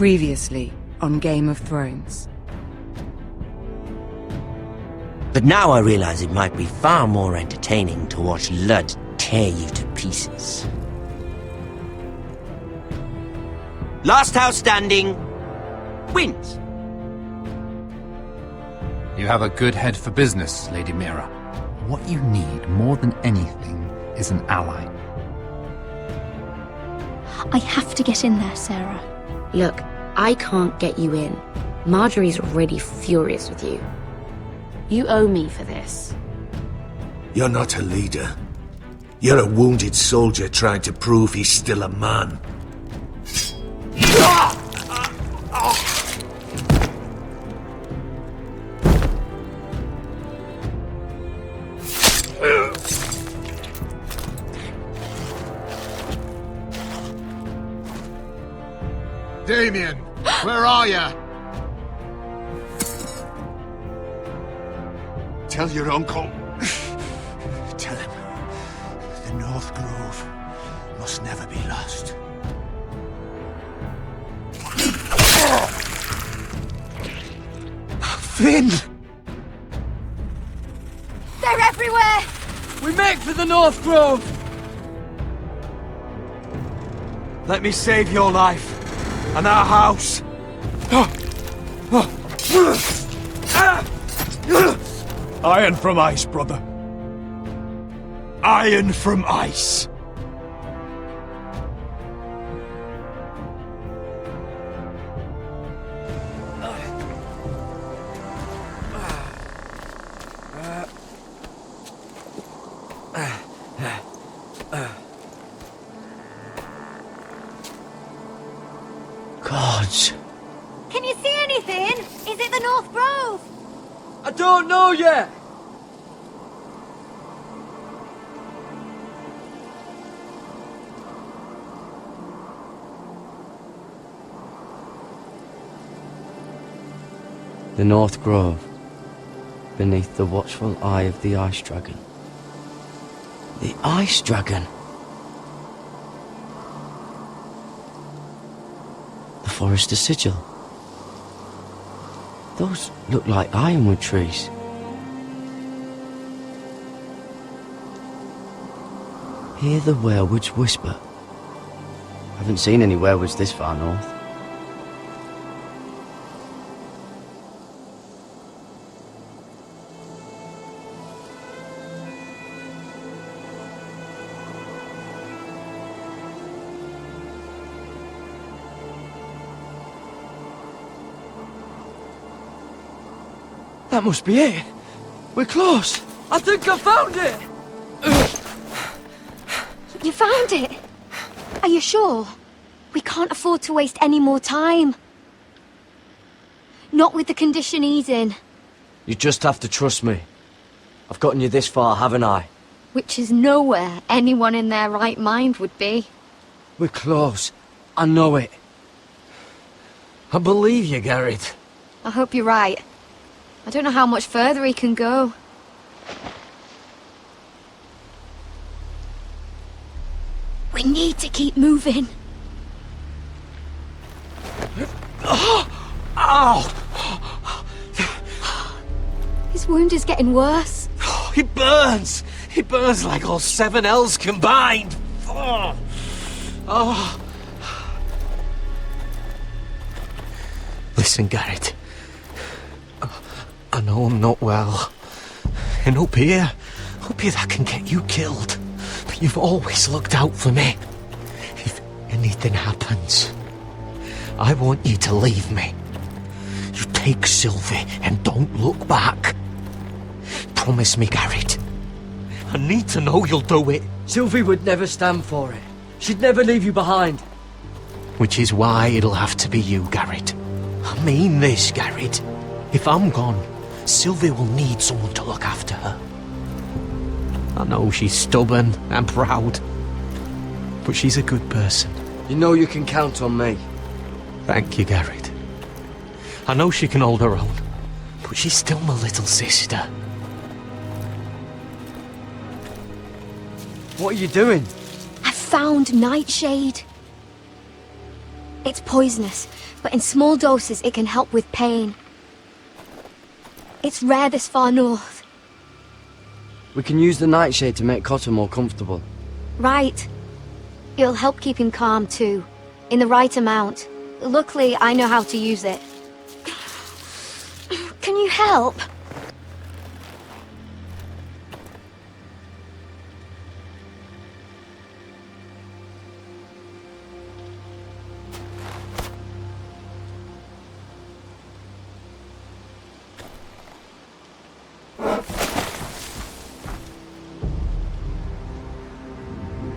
Previously on Game of Thrones. But now I realize it might be far more entertaining to watch Ludd tear you to pieces. Last house standing wins. You have a good head for business, Lady Mira. What you need more than anything is an ally. I have to get in there, Sarah. Look, I can't get you in. Marjorie's already furious with you. You owe me for this. You're not a leader. You're a wounded soldier trying to prove he's still a man. Damien, where are ya? Tell your uncle. Tell him the North Grove must never be lost. Finn! They're everywhere! We make for the North Grove! Let me save your life. And our house. Iron from ice, brother. Iron from ice. Gods. Can you see anything? Is it the North Grove? I don't know yet. The North Grove, beneath the watchful eye of the Ice Dragon. The Ice Dragon. The Forester Sigil. Those look like ironwood trees. Hear the werewolves whisper. Haven't seen any werewolves this far north. That must be it. We're close. I think I found it. You found it? Are you sure? We can't afford to waste any more time. Not with the condition he's in. You just have to trust me. I've gotten you this far, haven't I? Which is nowhere anyone in their right mind would be. We're close. I know it. I believe you, Garrett. I hope you're right. I don't know how much further he can go. We need to keep moving. Ow! His wound is getting worse. He burns! He burns like all 7 L's combined! Oh. Oh. Listen, Garrett. I know I'm not well. And up here that can get you killed. But you've always looked out for me. If anything happens, I want you to leave me. You take Sylvie and don't look back. Promise me, Garrett. I need to know you'll do it. Sylvie would never stand for it. She'd never leave you behind. Which is why it'll have to be you, Garrett. I mean this, Garrett. If I'm gone, Sylvie will need someone to look after her. I know she's stubborn and proud, but she's a good person. You know you can count on me. Thank you, Garrett. I know she can hold her own, but she's still my little sister. What are you doing? I found Nightshade. It's poisonous, but in small doses it can help with pain. It's rare this far north. We can use the nightshade to make Cotter more comfortable. Right. It'll help keep him calm too, in the right amount. Luckily, I know how to use it. Can you help?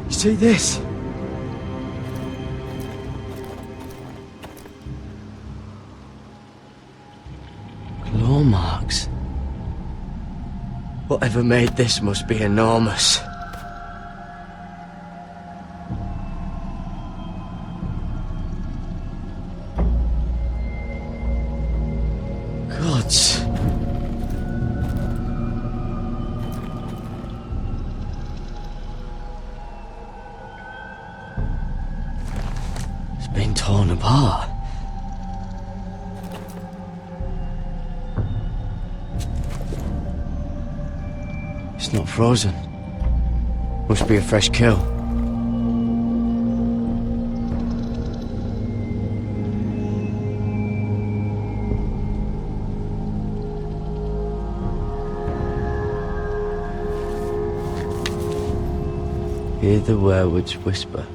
See this? Claw marks. Whatever made this must be enormous. Gods. Been torn apart. It's not frozen. Must be a fresh kill. Hear the werewolves whisper.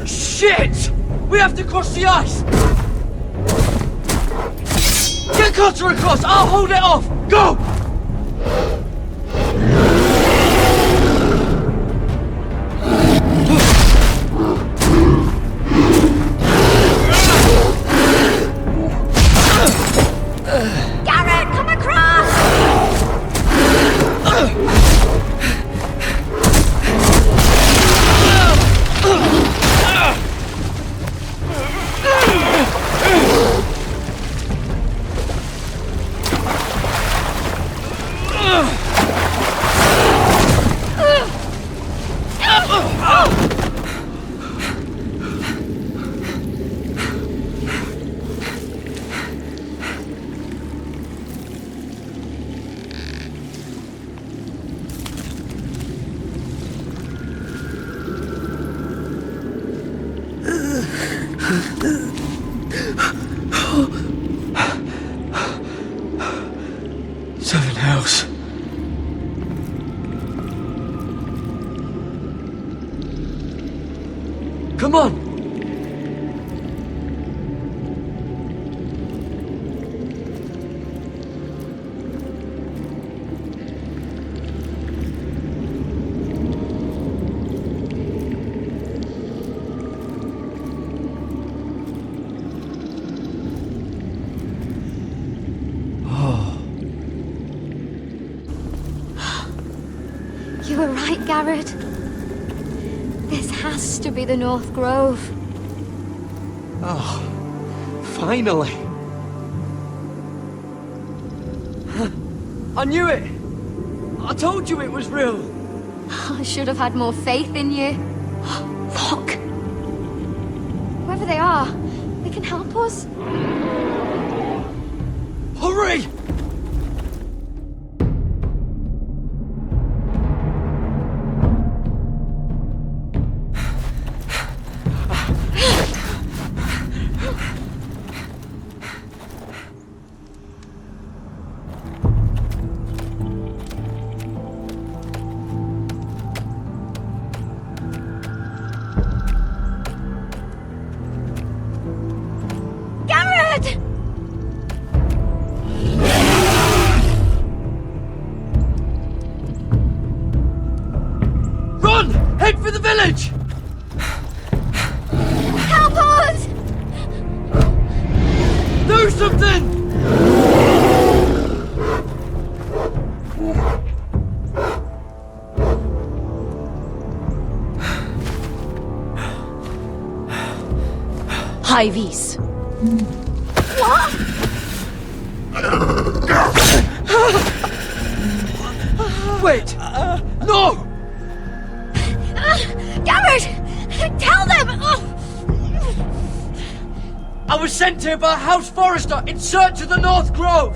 Shit! We have to cross the ice! Get Cotter across! I'll hold it off! Go! Garrett, come across! Seven hells. Come on! You were right, Garrett. This has to be the North Grove. Oh, finally! I knew it! I told you it was real! I should have had more faith in you. Look! Whoever they are, they can help us. Hurry! Garrett! high vis. Wait! No! Garrett! Tell them! I was sent here by House Forrester in search of the North Grove!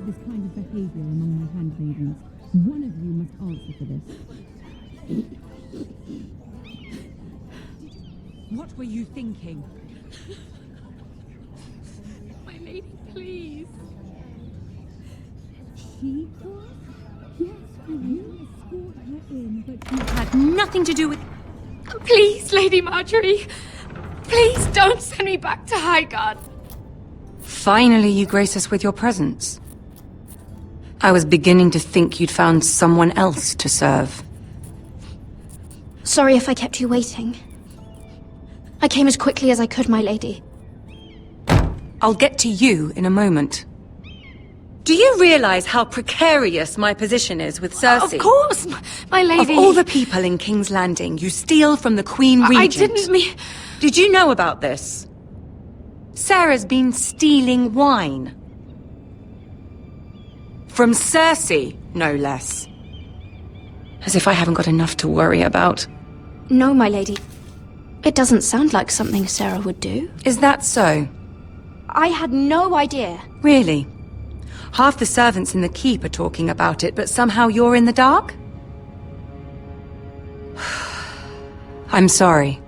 This kind of behavior among my handmaidens. One of you must answer for this. What were you thinking? My lady, please. She was? Yes, you escort her in, but you Had nothing to do with... Please, Lady Marjorie. Please don't send me back to Highgarden. Finally, you grace us with your presence. I was beginning to think you'd found someone else to serve. Sorry if I kept you waiting. I came as quickly as I could, my lady. I'll get to you in a moment. Do you realize how precarious my position is with Cersei? Of course, my lady. Of all the people in King's Landing, you steal from the Queen Regent. I didn't mean... Did you know about this? Sarah's been stealing wine. From Cersei, no less. As if I haven't got enough to worry about. No, my lady. It doesn't sound like something Sarah would do. Is that so? I had no idea. Really? Half the servants in the keep are talking about it, but somehow you're in the dark? I'm sorry.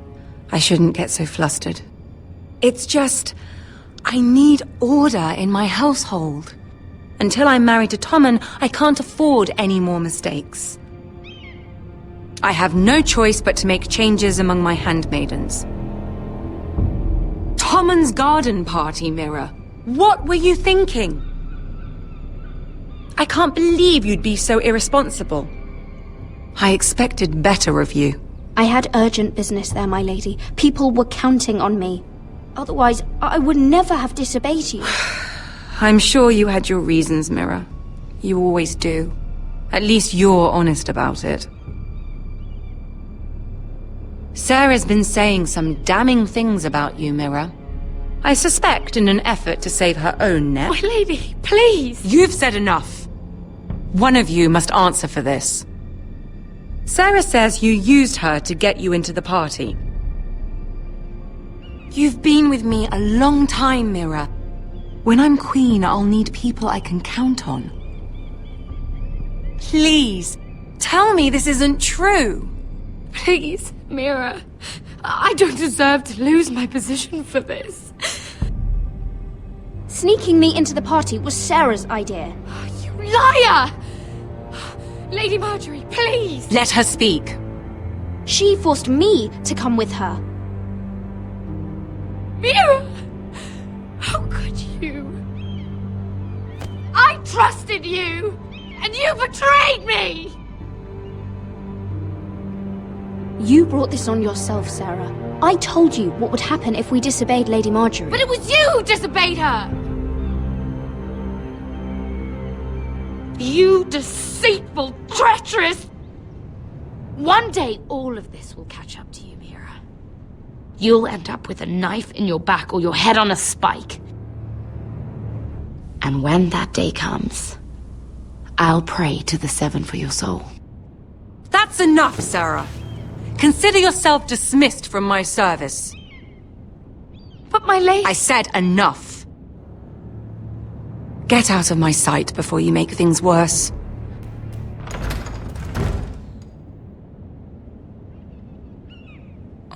I shouldn't get so flustered. It's just... I need order in my household. Until I'm married to Tommen, I can't afford any more mistakes. I have no choice but to make changes among my handmaidens. Tommen's garden party, Mira. What were you thinking? I can't believe you'd be so irresponsible. I expected better of you. I had urgent business there, my lady. People were counting on me. Otherwise, I would never have disobeyed you. I'm sure you had your reasons, Mira. You always do. At least you're honest about it. Sarah's been saying some damning things about you, Mira. I suspect in an effort to save her own neck. My lady, please. You've said enough. One of you must answer for this. Sarah says you used her to get you into the party. You've been with me a long time, Mira. When I'm queen, I'll need people I can count on. Please, tell me this isn't true. Please, Mira. I don't deserve to lose my position for this. Sneaking me into the party was Sarah's idea. You Liar! Lady Marjorie, please! Let her speak. She forced me to come with her. Mira! How could you? I trusted you! And you betrayed me! You brought this on yourself, Sarah. I told you what would happen if we disobeyed Lady Marjorie. But it was you who disobeyed her! You deceitful, treacherous... One day, all of this will catch up to you, Mira. You'll end up with a knife in your back or your head on a spike. And when that day comes, I'll pray to the Seven for your soul. That's enough, Sarah. Consider yourself dismissed from my service. But my lady... I said enough. Get out of my sight before you make things worse.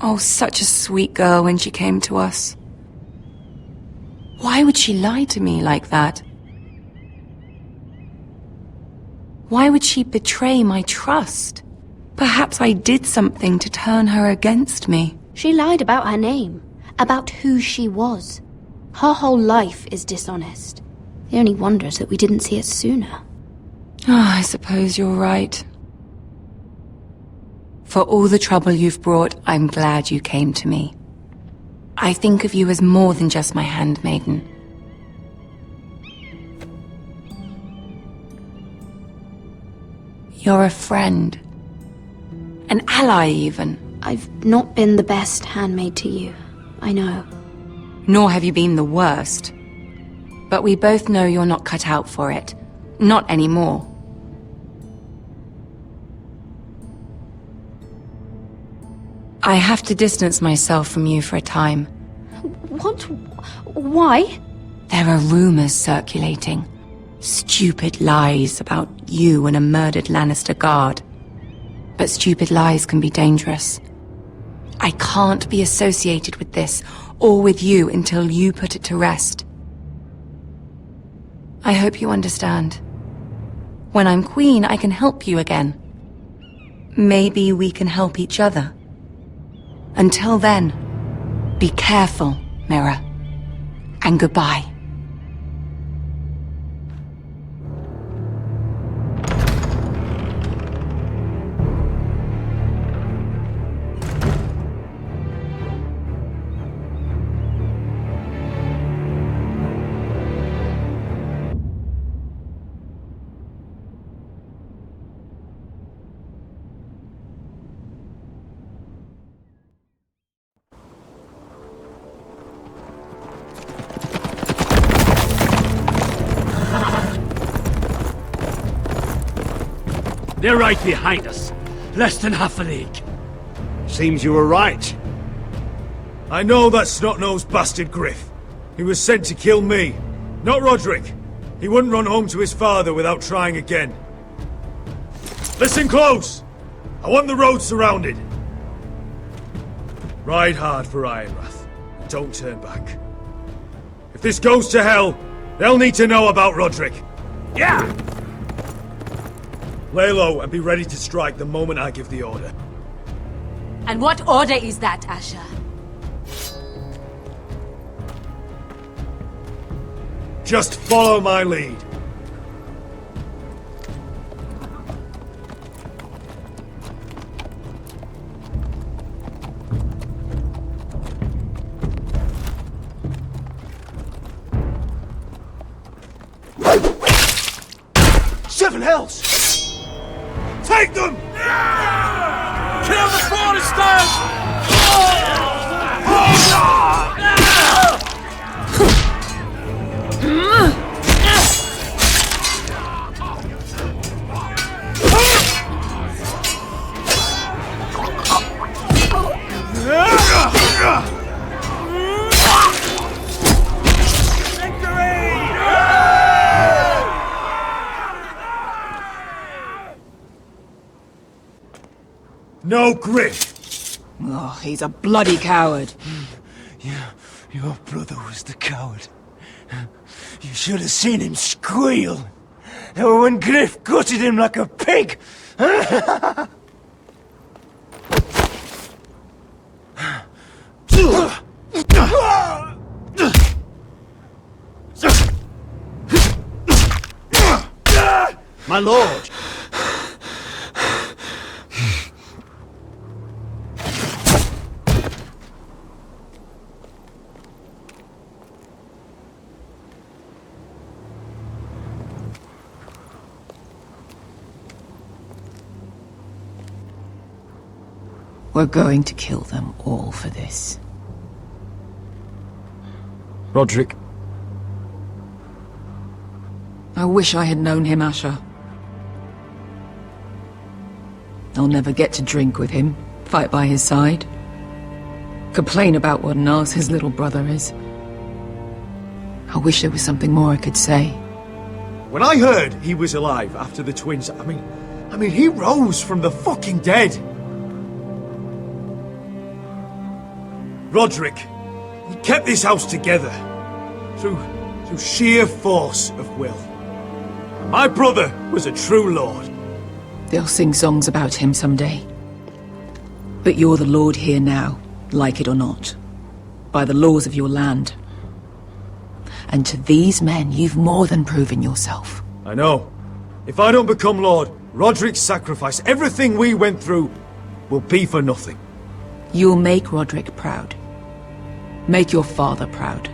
Oh, such a sweet girl when she came to us. Why would she lie to me like that? Why would she betray my trust? Perhaps I did something to turn her against me. She lied about her name, about who she was. Her whole life is dishonest. The only wonder is that we didn't see it sooner. I suppose you're right. For all the trouble you've brought, I'm glad you came to me. I think of you as more than just my handmaiden. You're a friend. An ally, even. I've not been the best handmaid to you. I know. Nor have you been the worst. But we both know you're not cut out for it. Not anymore. I have to distance myself from you for a time. What? Why? There are rumors circulating. Stupid lies about you and a murdered Lannister guard. But stupid lies can be dangerous. I can't be associated with this, or with you, until you put it to rest. I hope you understand. When I'm queen, I can help you again. Maybe we can help each other. Until then, be careful, Mira. And goodbye. They're right behind us. Less than half a league. Seems you were right. I know that snot-nosed bastard Griff. He was sent to kill me, not Roderick. He wouldn't run home to his father without trying again. Listen close! I want the road surrounded. Ride hard for Ironrath. Don't turn back. If this goes to hell, they'll need to know about Roderick. Yeah! Lay low and be ready to strike the moment I give the order. And what order is that, Asher? Just follow my lead. Seven hells! Take them! Kill the Foresters! No Griff! Oh, he's a bloody coward. Yeah, your brother was the coward. You should have seen him squeal. when Griff gutted him like a pig. My lord! We're going to kill them all for this. Roderick. I wish I had known him, Asher. I'll never get to drink with him, fight by his side, complain about what an arse his little brother is. I wish there was something more I could say. When I heard he was alive after the twins, I mean, he rose from the fucking dead. Roderick, he kept this house together through sheer force of will. My brother was a true lord. They'll sing songs about him someday. But you're the lord here now, like it or not, by the laws of your land. And to these men, you've more than proven yourself. I know. If I don't become lord, Roderick's sacrifice, everything we went through, will be for nothing. You'll make Roderick proud. Make your father proud.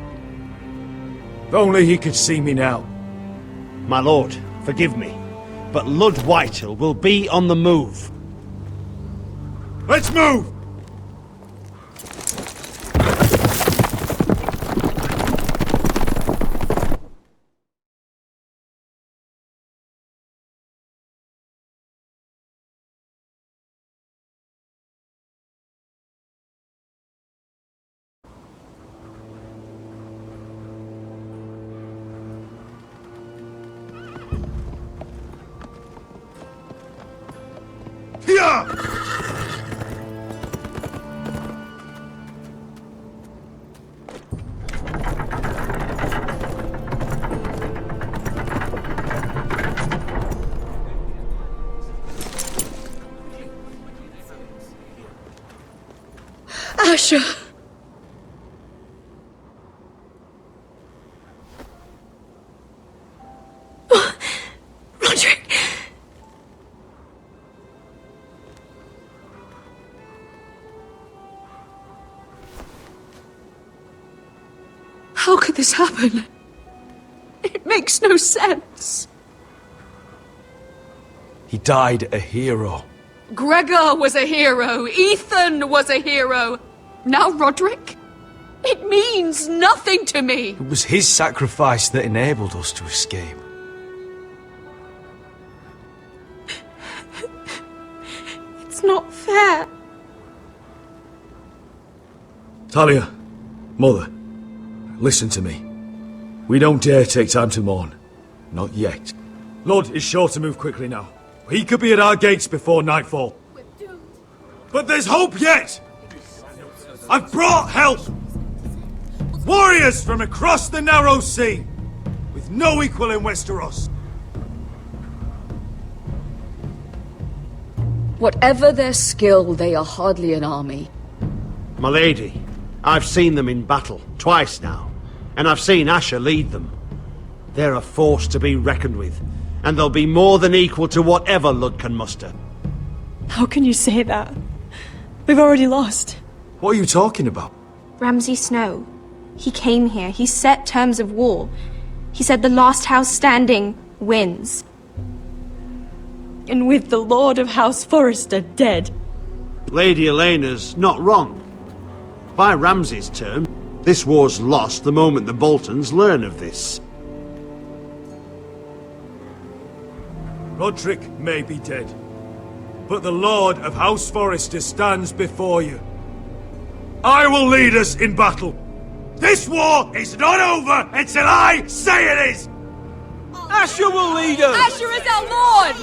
If only he could see me now. My lord, forgive me, but Lud Whitehill will be on the move. Let's move! Asher! Roderick! How could this happen? It makes no sense. He died a hero. Gregor was a hero. Ethan was a hero. Now Roderick? It means nothing to me. It was his sacrifice that enabled us to escape. It's not fair. Talia, Mother, listen to me. We don't dare take time to mourn. Not yet. Lud is sure to move quickly now. He could be at our gates before nightfall. But there's hope yet! I've brought help! Warriors from across the narrow sea, with no equal in Westeros. Whatever their skill, they are hardly an army. My lady, I've seen them in battle, twice now, and I've seen Asher lead them. They're a force to be reckoned with, and they'll be more than equal to whatever Lud can muster. How can you say that? We've already lost. What are you talking about? Ramsay Snow. He came here. He set terms of war. He said the last house standing wins. And with the Lord of House Forrester dead. Lady Elena's not wrong. By Ramsay's term, this war's lost the moment the Boltons learn of this. Roderick may be dead, but the Lord of House Forrester stands before you. I will lead us in battle. This war is not over until I say it is! Asher will lead us! Asher is our lord!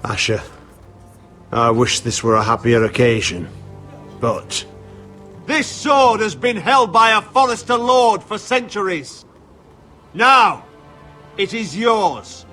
Asher, I wish this were a happier occasion, but... This sword has been held by a Forrester Lord for centuries. Now, it is yours.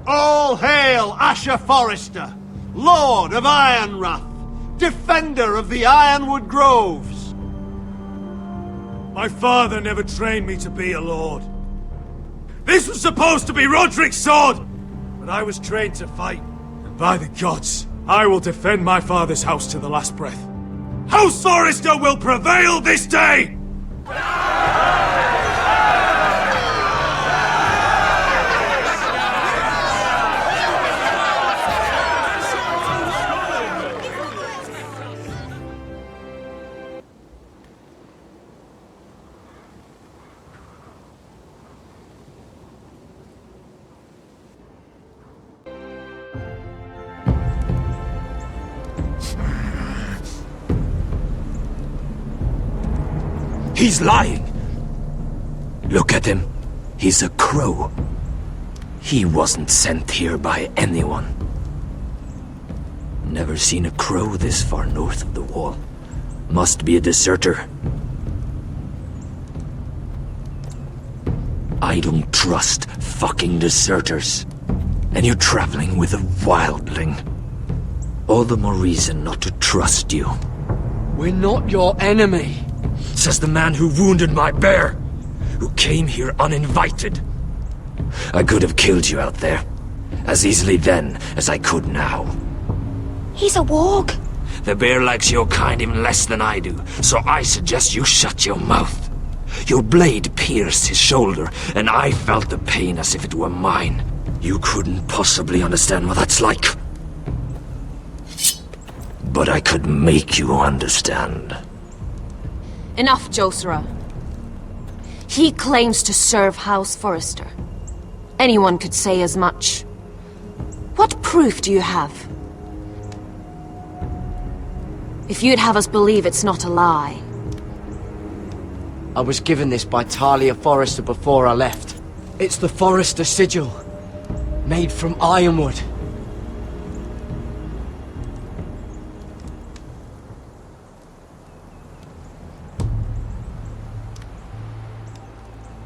All hail Asher Forrester, Lord of Ironrath, defender of the Ironwood Groves. My father never trained me to be a lord. This was supposed to be Roderick's sword, but I was trained to fight. And by the gods, I will defend my father's house to the last breath. House Forrester will prevail this day! He's lying! Look at him. He's a crow. He wasn't sent here by anyone. Never seen a crow this far north of the wall. Must be a deserter. I don't trust fucking deserters. And you're traveling with a wildling. All the more reason not to trust you. We're not your enemy. Says the man who wounded my bear, who came here uninvited. I could have killed you out there, as easily then as I could now. He's a warg. The bear likes your kind even less than I do, so I suggest you shut your mouth. Your blade pierced his shoulder, and I felt the pain as if it were mine. You couldn't possibly understand what that's like. But I could make you understand. Enough, Josra. He claims to serve House Forrester. Anyone could say as much. What proof do you have? If you'd have us believe it's not a lie. I was given this by Talia Forrester before I left. It's the Forrester sigil, made from ironwood.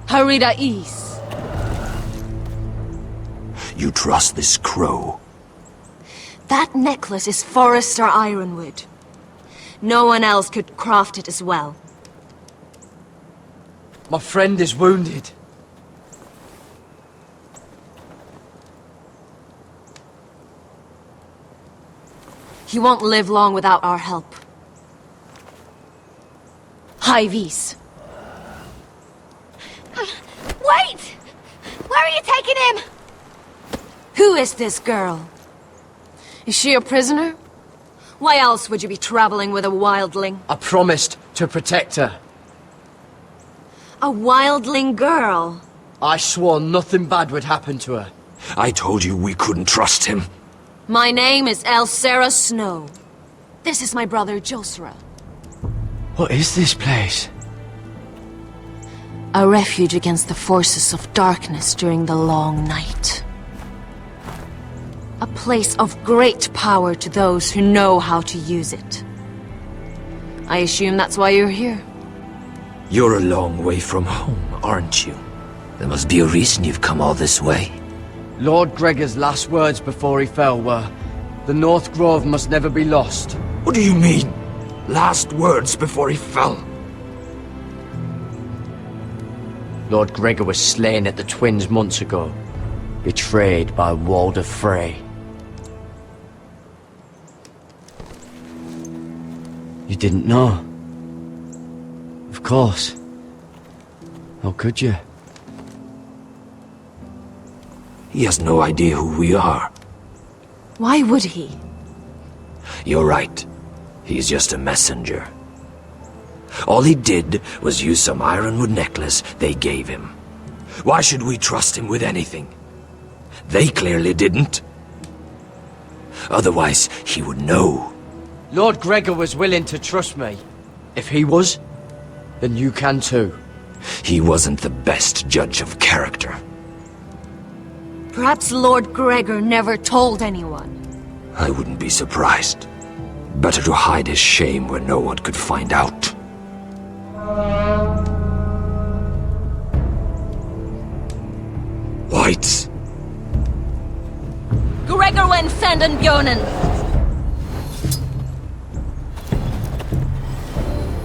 Harida East. You trust this crow? That necklace is Forrester Ironwood. No one else could craft it as well. My friend is wounded. He won't live long without our help. Hyvis. Wait! Where are you taking him? Who is this girl? Is she a prisoner? Why else would you be traveling with a wildling? I promised to protect her. A wildling girl? I swore nothing bad would happen to her. I told you we couldn't trust him. My name is Elsera Snow. This is my brother Josra. What is this place? A refuge against the forces of darkness during the long night. A place of great power to those who know how to use it. I assume that's why you're here. You're a long way from home, aren't you? There must be a reason you've come all this way. Lord Gregor's last words before he fell were, "The North Grove must never be lost." What do you mean? Last words before he fell? Lord Gregor was slain at the Twins months ago, betrayed by Walder Frey. You didn't know? Of course. How could you? He has no idea who we are. Why would he? You're right. He's just a messenger. All he did was use some ironwood necklace they gave him. Why should we trust him with anything? They clearly didn't. Otherwise, he would know. Lord Gregor was willing to trust me. If he was, then you can too. He wasn't the best judge of character. Perhaps Lord Gregor never told anyone. I wouldn't be surprised. Better to hide his shame where no one could find out. Whites! Gregor wen fanden Bjonen!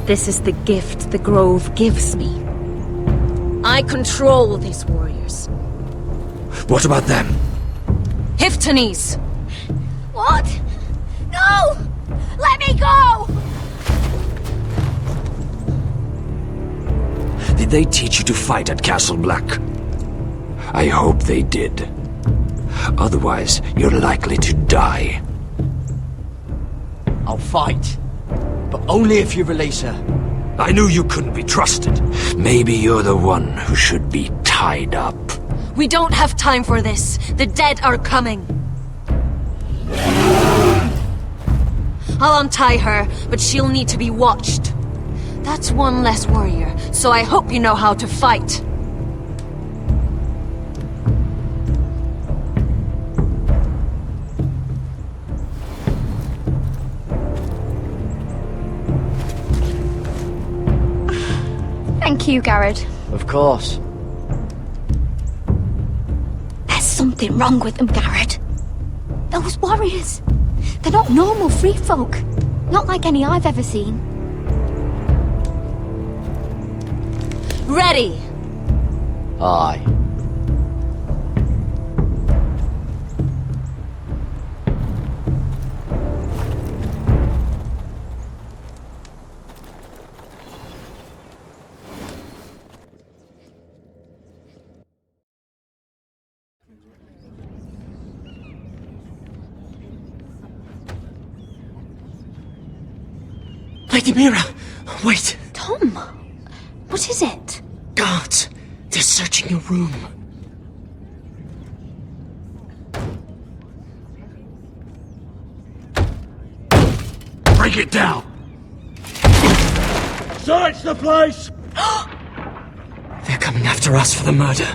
This is the gift the Grove gives me. I control these warriors. What about them? Hiftanes! What? No! Let me go! Did they teach you to fight at Castle Black? I hope they did. Otherwise, you're likely to die. I'll fight. But only if you release her. I knew you couldn't be trusted. Maybe you're the one who should be tied up. We don't have time for this. The dead are coming. I'll untie her, but she'll need to be watched. That's one less warrior, so I hope you know how to fight. Thank you, Garrett. Of course. There's something wrong with them, Garrett. Those warriors. They're not normal free folk. Not like any I've ever seen. Ready! Aye. Lady Mira! Wait! Tom! What is it? Guards! They're searching your room. Break it down! Search the place! They're coming after us for the murder.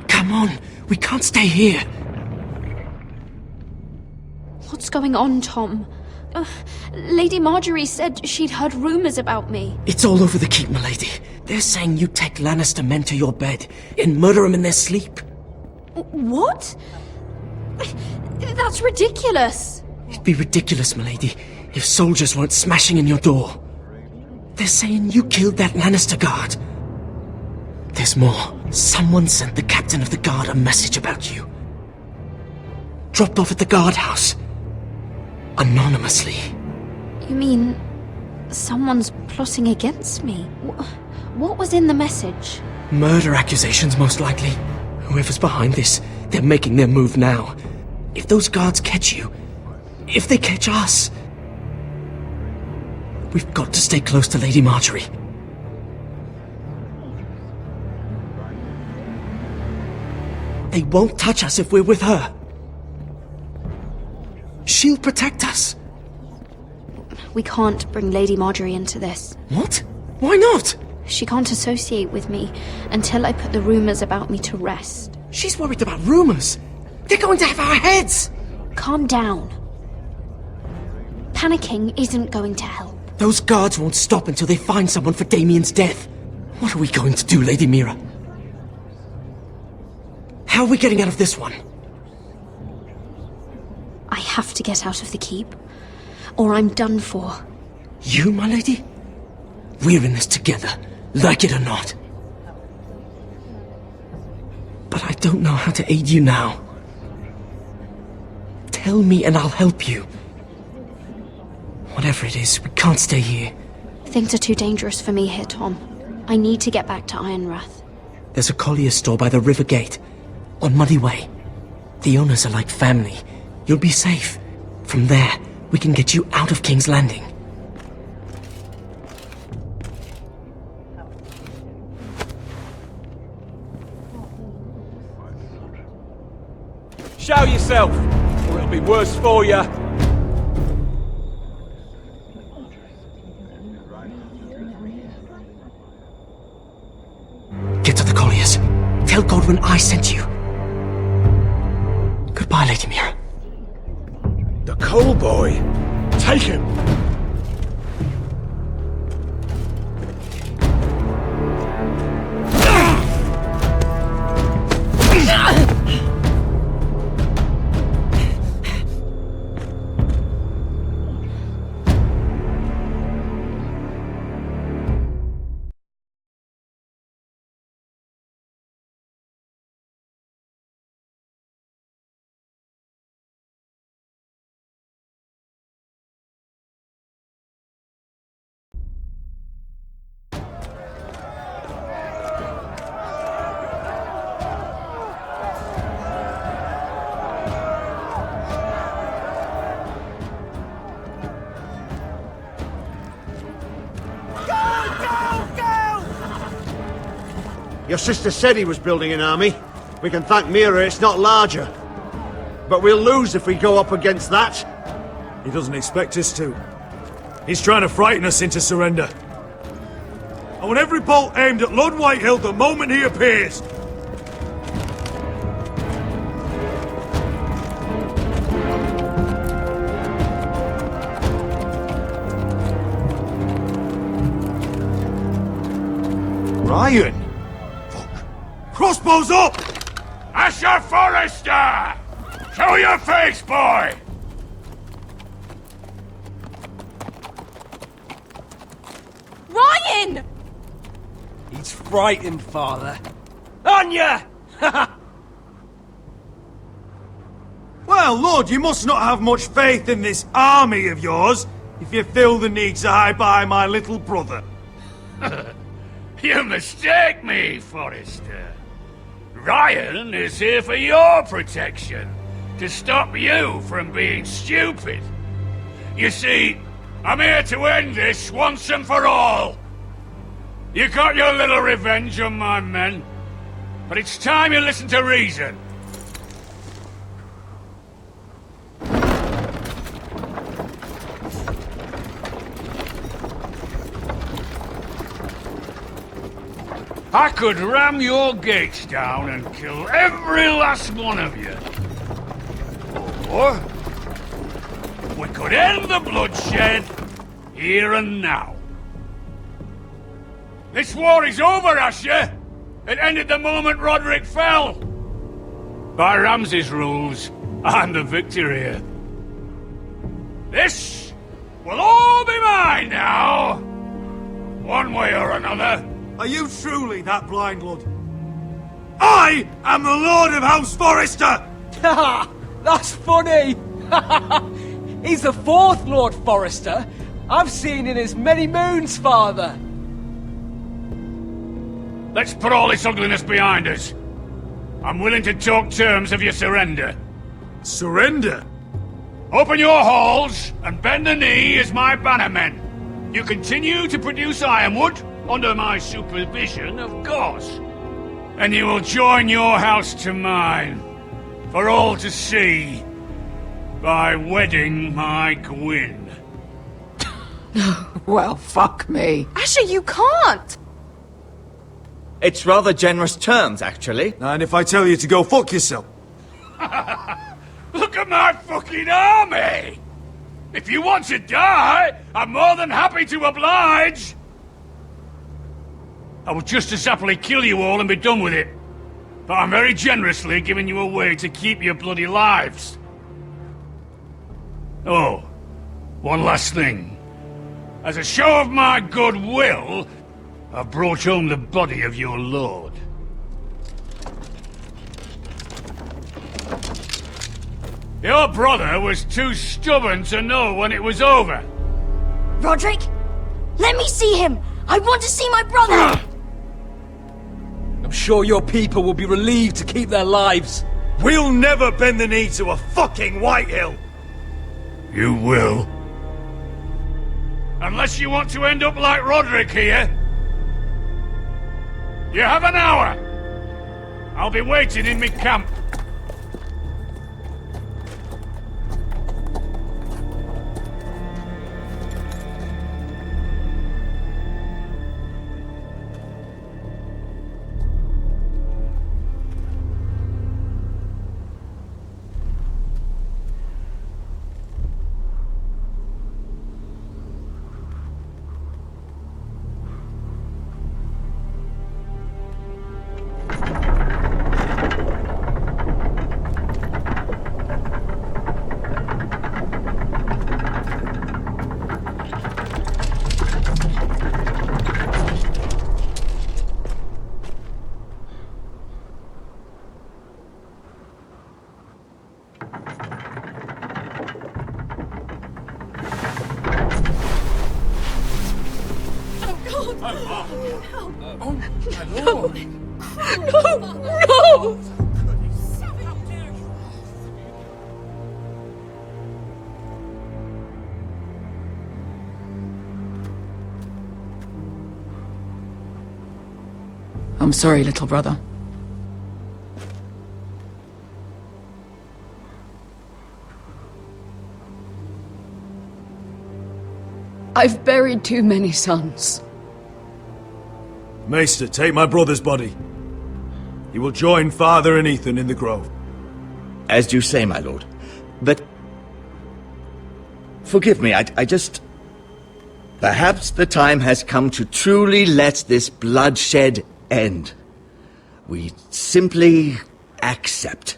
Come on, we can't stay here. What's going on, Tom? Lady Marjorie said she'd heard rumors about me. It's all over the keep, milady. They're saying you take Lannister men to your bed and murder them in their sleep. What? That's ridiculous. It'd be ridiculous, milady, if soldiers weren't smashing in your door. They're saying you killed that Lannister guard. There's more. Someone sent the captain of the guard a message about you. Dropped off at the guardhouse. Anonymously. You mean someone's plotting against me? What was in the message? Murder accusations, most likely. Whoever's behind this, they're making their move now. If those guards catch you, if they catch us, we've got to stay close to Lady Marjorie. They won't touch us if we're with her. She'll protect us. We can't bring Lady Marjorie into this. What? Why not? She can't associate with me until I put the rumors about me to rest. She's worried about rumors. They're going to have our heads. Calm down. Panicking isn't going to help. Those guards won't stop until they find someone for Damien's death. What are we going to do, Lady Mira? How are we getting out of this one? I have to get out of the keep, or I'm done for. You, my lady? We're in this together, like it or not. But I don't know how to aid you now. Tell me and I'll help you. Whatever it is, we can't stay here. Things are too dangerous for me here, Tom. I need to get back to Ironrath. There's a collier store by the river gate, on Muddy Way. The owners are like family. You'll be safe. From there, we can get you out of King's Landing. Show yourself, or it'll be worse for you. killed when I sent you. Goodbye, Lady Mira. The Coal Boy! Take him! Your sister said he was building an army. We can thank Mira it's not larger. But we'll lose if we go up against that. He doesn't expect us to. He's trying to frighten us into surrender. I want every bolt aimed at Lord Whitehill the moment he appears. Ryan! Crossbows up! Asher Forrester! Show your face, boy! Ryan! He's frightened, Father. Anya! Well, Lord, you must not have much faith in this army of yours, if you feel the need to hide behind my little brother. You mistake me, Forrester. Ryan is here for your protection, to stop you from being stupid. You see, I'm here to end this once and for all. You got your little revenge on my men, but it's time you listen to reason. I could ram your gates down and kill every last one of you. Or we could end the bloodshed here and now. This war is over, Asher. It ended the moment Roderick fell. By Ramsay's rules, I'm the victor here. This will all be mine now, one way or another. Are you truly that blind, Lord? I am the Lord of House Forrester! Ha! That's funny! He's the fourth Lord Forrester I've seen in as many moons, Father. Let's put all this ugliness behind us. I'm willing to talk terms of your surrender. Surrender? Open your halls and bend the knee as my bannermen. You continue to produce ironwood, under my supervision, of course. And you will join your house to mine, for all to see, by wedding my Gwyn. Well, fuck me. Asher, you can't! It's rather generous terms, actually. And if I tell you to go fuck yourself? Look at my fucking army! If you want to die, I'm more than happy to oblige! I would just as happily kill you all and be done with it. But I'm very generously giving you a way to keep your bloody lives. Oh, one last thing. As a show of my goodwill, I've brought home the body of your lord. Your brother was too stubborn to know when it was over. Roderick? Let me see him! I want to see my brother! I'm sure your people will be relieved to keep their lives. We'll never bend the knee to a fucking Whitehill! You will. Unless you want to end up like Roderick here. You have an hour. I'll be waiting in my camp. No! No! I'm sorry, little brother. I've buried too many sons. Maester, take my brother's body. He will join Father and Ethan in the grove. As you say, my lord. But... forgive me, I just... Perhaps the time has come to truly let this bloodshed end. We simply accept.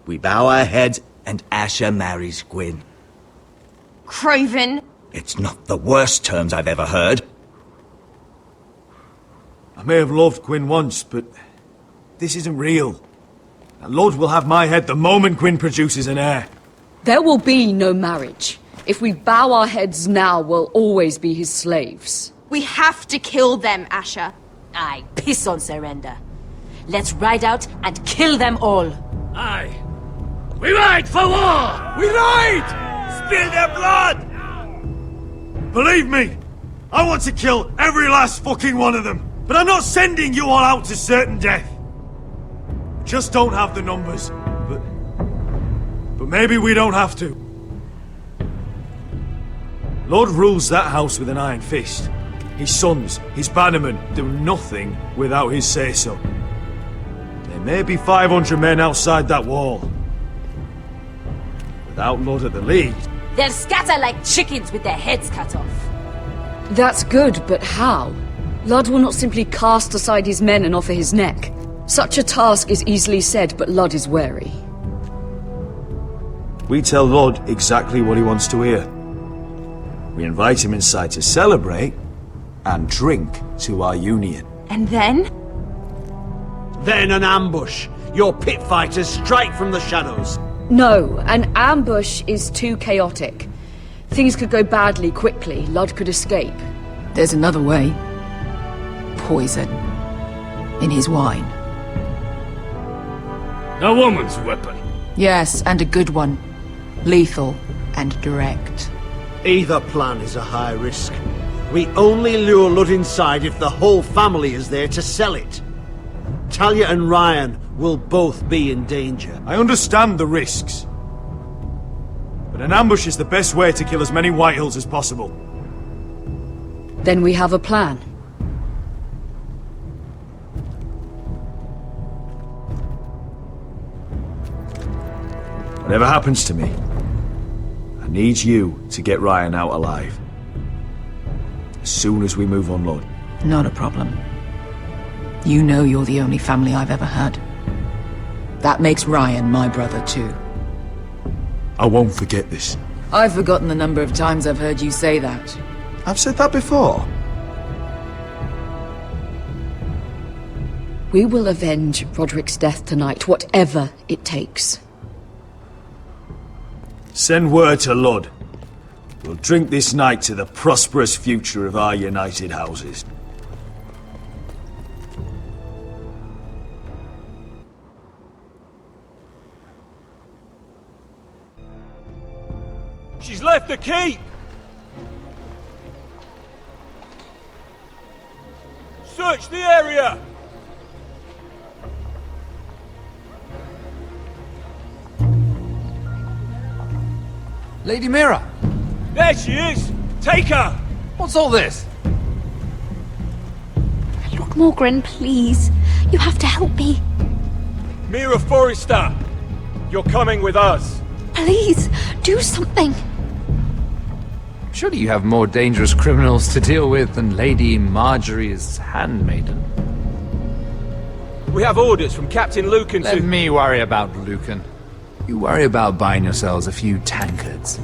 We bow our heads and Asher marries Gwyn. Craven! It's not the worst terms I've ever heard. I may have loved Gwyn once, but this isn't real. And Lord will have my head the moment Gwyn produces an heir. There will be no marriage. If we bow our heads now, we'll always be his slaves. We have to kill them, Asher. Aye, piss on surrender. Let's ride out and kill them all. Aye. We ride for war! We ride! Spill their blood! Believe me, I want to kill every last fucking one of them. But I'm not sending you all out to certain death. We just don't have the numbers. But maybe we don't have to. Lord rules that house with an iron fist. His sons, his bannermen, do nothing without his say-so. There may be 500 men outside that wall. Without Lord at the lead... They'll scatter like chickens with their heads cut off. That's good, but how? Ludd will not simply cast aside his men and offer his neck. Such a task is easily said, but Ludd is wary. We tell Lord exactly what he wants to hear. We invite him inside to celebrate and drink to our union. And then? Then an ambush. Your pit fighters strike from the shadows. No, an ambush is too chaotic. Things could go badly quickly. Ludd could escape. There's another way. Poison. In his wine. A woman's weapon. Yes, and a good one. Lethal and direct. Either plan is a high risk. We only lure Ludd inside if the whole family is there to sell it. Talia and Ryan will both be in danger. I understand the risks. But an ambush is the best way to kill as many Whitehills as possible. Then we have a plan. Whatever happens to me, I need you to get Ryan out alive. As soon as we move on, Lord. Not a problem. You know you're the only family I've ever had. That makes Ryan my brother too. I won't forget this. I've forgotten the number of times I've heard you say that. I've said that before. We will avenge Roderick's death tonight, whatever it takes. Send word to Ludd. We'll drink this night to the prosperous future of our united houses. She's left the keep! Search the area! Lady Mira! There she is! Take her! What's all this? Lord Morgren, please. You have to help me. Mira Forrester! You're coming with us! Please, do something! Surely you have more dangerous criminals to deal with than Lady Marjorie's handmaiden. We have orders from Captain Lucan to... Let me worry about Lucan. You worry about buying yourselves a few tankards.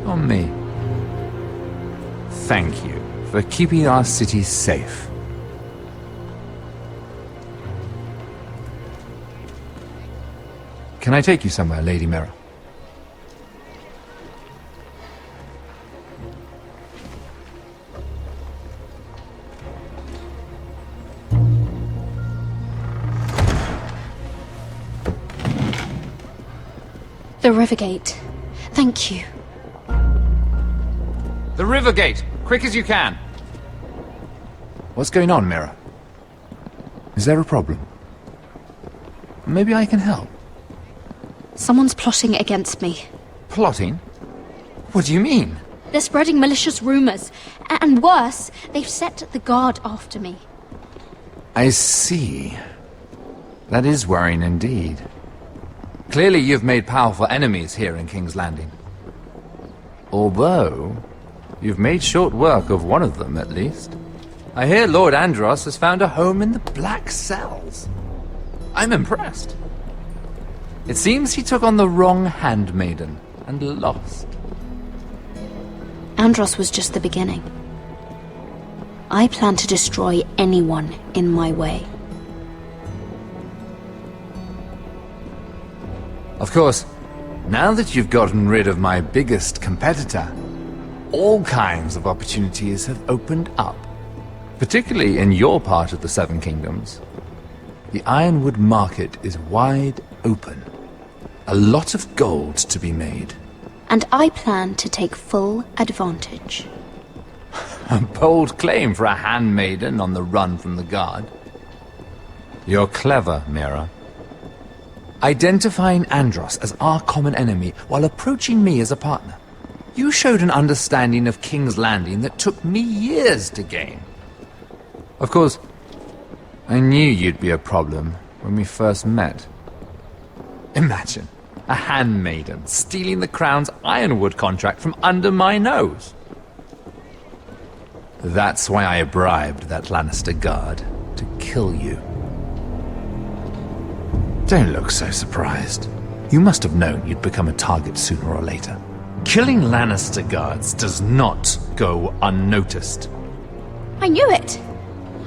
On me. Thank you for keeping our city safe. Can I take you somewhere, Lady Mira? The river gate. Thank you. The river gate! Quick as you can! What's going on, Mira? Is there a problem? Maybe I can help. Someone's plotting against me. Plotting? What do you mean? They're spreading malicious rumors. And worse, they've set the guard after me. I see. That is worrying indeed. Clearly you've made powerful enemies here in King's Landing. Although, you've made short work of one of them, at least. I hear Lord Andros has found a home in the Black Cells. I'm impressed. It seems he took on the wrong handmaiden and lost. Andros was just the beginning. I plan to destroy anyone in my way. Of course, now that you've gotten rid of my biggest competitor, all kinds of opportunities have opened up. Particularly in your part of the Seven Kingdoms. The Ironwood market is wide open. A lot of gold to be made. And I plan to take full advantage. A bold claim for a handmaiden on the run from the guard. You're clever, Mira. Identifying Andros as our common enemy while approaching me as a partner. You showed an understanding of King's Landing that took me years to gain. Of course, I knew you'd be a problem when we first met. Imagine a handmaiden stealing the Crown's Ironwood contract from under my nose. That's why I bribed that Lannister guard to kill you. Don't look so surprised. You must have known you'd become a target sooner or later. Killing Lannister guards does not go unnoticed. I knew it!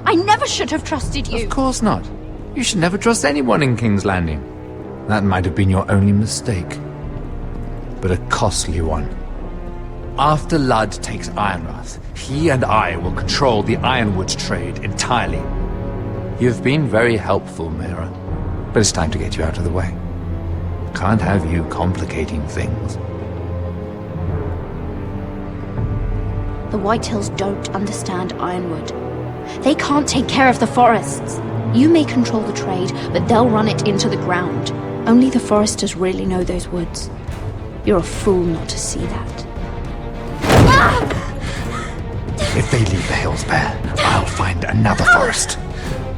I never should have trusted you! Of course not. You should never trust anyone in King's Landing. That might have been your only mistake. But a costly one. After Ludd takes Ironrath, he and I will control the Ironwood trade entirely. You've been very helpful, Mira. But it's time to get you out of the way. Can't have you complicating things. The Whitehills don't understand Ironwood. They can't take care of the forests. You may control the trade, but they'll run it into the ground. Only the foresters really know those woods. You're a fool not to see that. If they leave the hills bare, I'll find another forest.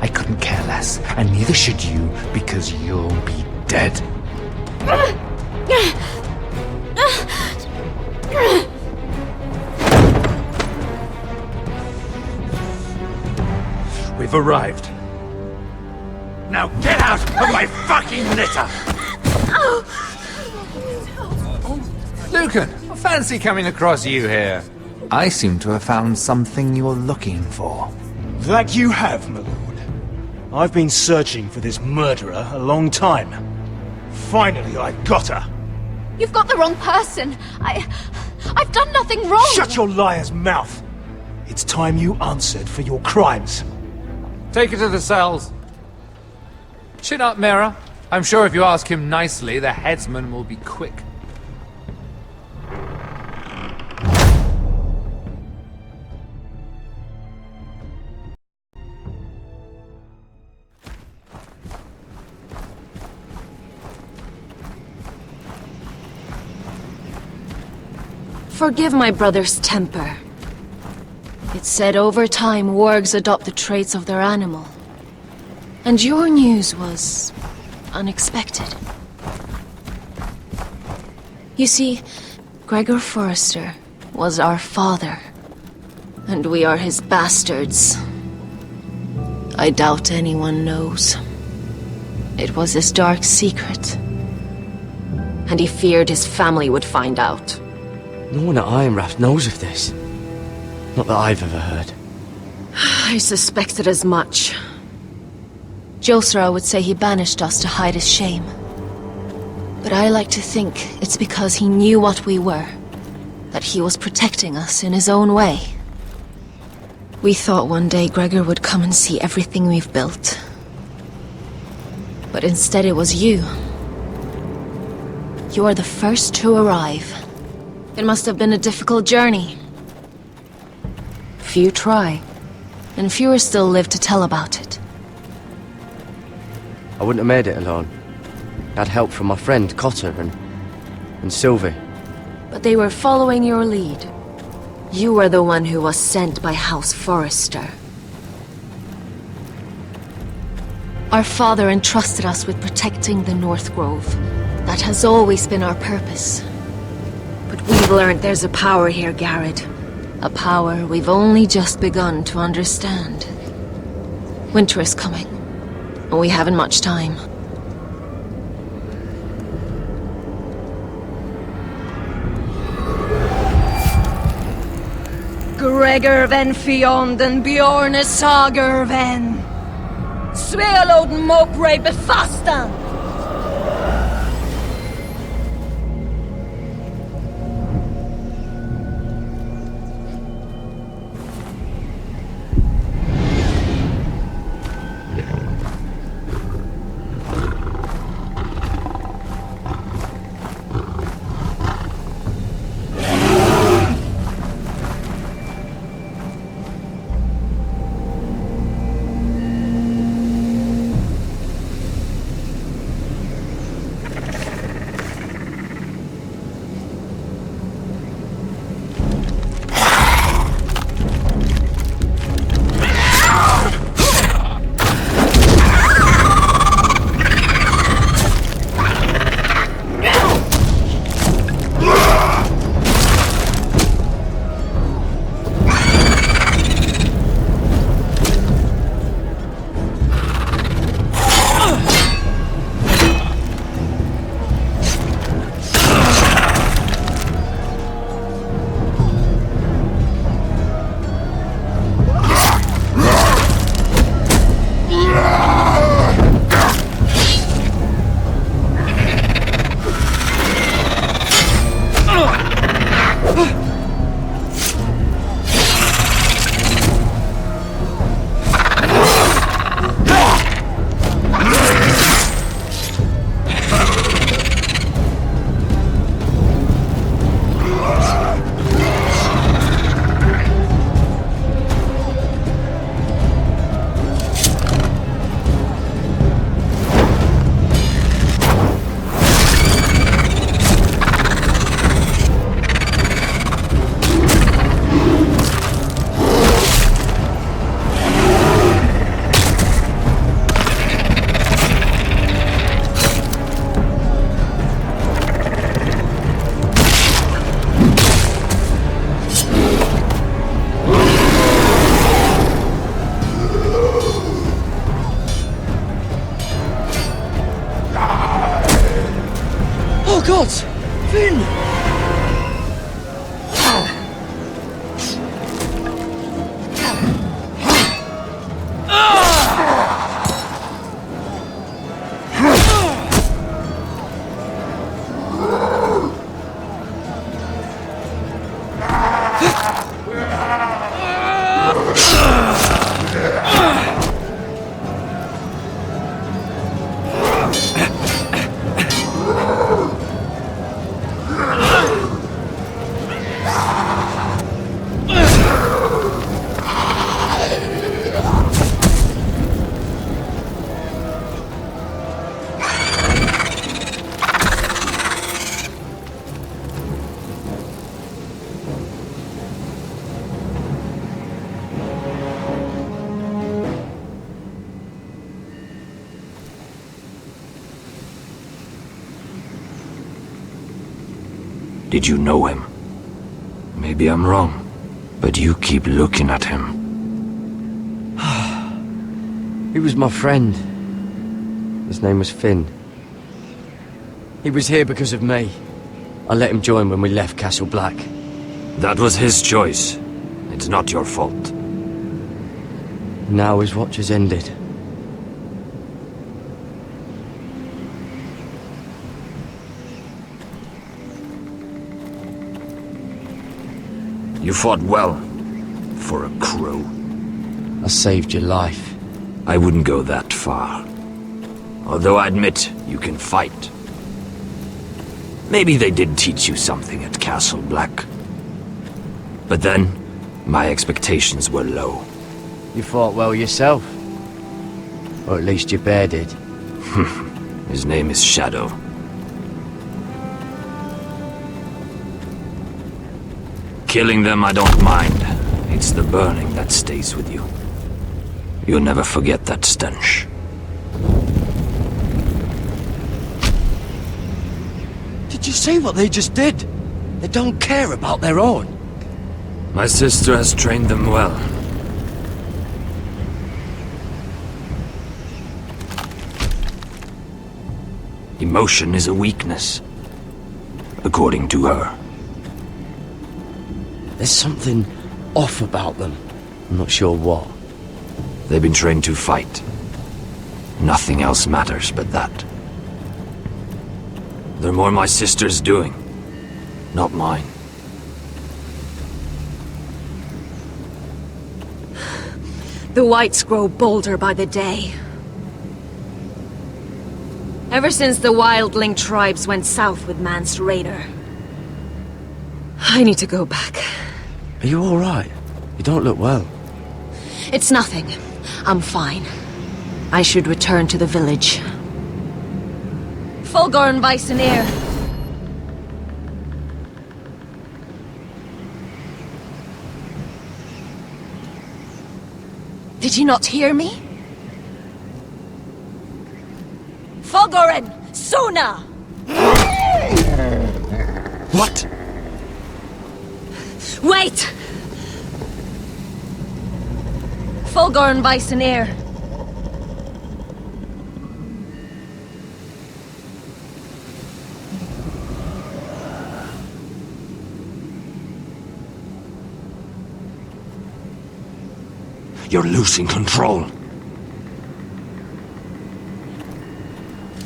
I couldn't care less, and neither should you, because you'll be dead. We've arrived. Now get out of my fucking litter! Lucan, I fancy coming across you here. I seem to have found something you're looking for. That you have, my lord. I've been searching for this murderer a long time. Finally, I got her. You've got the wrong person. I've done nothing wrong. Shut your liar's mouth. It's time you answered for your crimes. Take her to the cells. Chin up, Mira. I'm sure if you ask him nicely, the headsman will be quick. Forgive my brother's temper. It's said over time wargs adopt the traits of their animal. And your news was unexpected. You see, Gregor Forrester was our father, and we are his bastards. I doubt anyone knows. It was his dark secret, and he feared his family would find out. No one at Ironrath knows of this. Not that I've ever heard. I suspected as much. Josera would say he banished us to hide his shame. But I like to think it's because he knew what we were, that he was protecting us in his own way. We thought one day Gregor would come and see everything we've built. But instead it was you. You are the first to arrive. It must have been a difficult journey. Few try, and fewer still live to tell about it. I wouldn't have made it alone. I had help from my friend Cotter and Sylvie. But they were following your lead. You were the one who was sent by House Forrester. Our father entrusted us with protecting the North Grove. That has always been our purpose. But we've learned there's a power here, Garrett. A power we've only just begun to understand. Winter is coming, and we haven't much time. Gregor ven Fionden Bjorne Sager ven. Svealoden Mopre befastan. God! Finn! Did you know him? Maybe I'm wrong, but you keep looking at him. He was my friend. His name was Finn. He was here because of me. I let him join when we left Castle Black. That was his choice. It's not your fault. Now his watch has ended. You fought well, for a crow. I saved your life. I wouldn't go that far. Although I admit, you can fight. Maybe they did teach you something at Castle Black. But then, my expectations were low. You fought well yourself. Or at least your bear did. His name is Shadow. Killing them I don't mind. It's the burning that stays with you. You'll never forget that stench. Did you see what they just did? They don't care about their own. My sister has trained them well. Emotion is a weakness, according to her. There's something off about them. I'm not sure what. They've been trained to fight. Nothing else matters but that. They're more my sister's doing, not mine. The whites grow bolder by the day. Ever since the wildling tribes went south with Mance Rayder. I need to go back. Are you alright? You don't look well. It's nothing. I'm fine. I should return to the village. Fulgorn Vysenir. Did you not hear me? Fulgorn! Sona! What? Wait! Fulgorn Vysenir. You're losing control.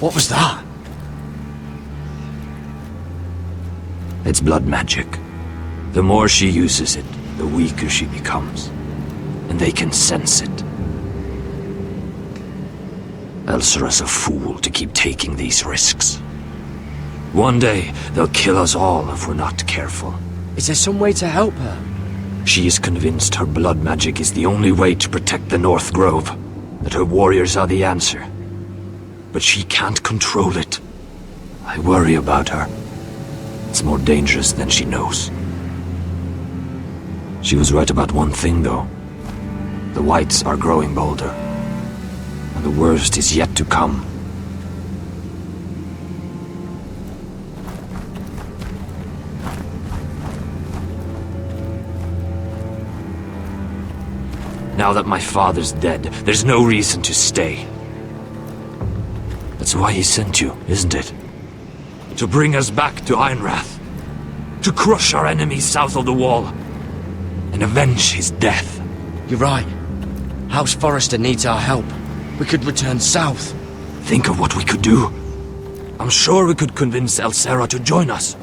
What was that? It's blood magic. The more she uses it, the weaker she becomes. And they can sense it. Elsera's a fool to keep taking these risks. One day, they'll kill us all if we're not careful. Is there some way to help her? She is convinced her blood magic is the only way to protect the North Grove, that her warriors are the answer. But she can't control it. I worry about her. It's more dangerous than she knows. She was right about one thing, though. The whites are growing bolder. And the worst is yet to come. Now that my father's dead, there's no reason to stay. That's why he sent you, isn't it? To bring us back to Ironrath. To crush our enemies south of the wall. And avenge his death. You're right. House Forrester needs our help. We could return south. Think of what we could do. I'm sure we could convince Elsera to join us.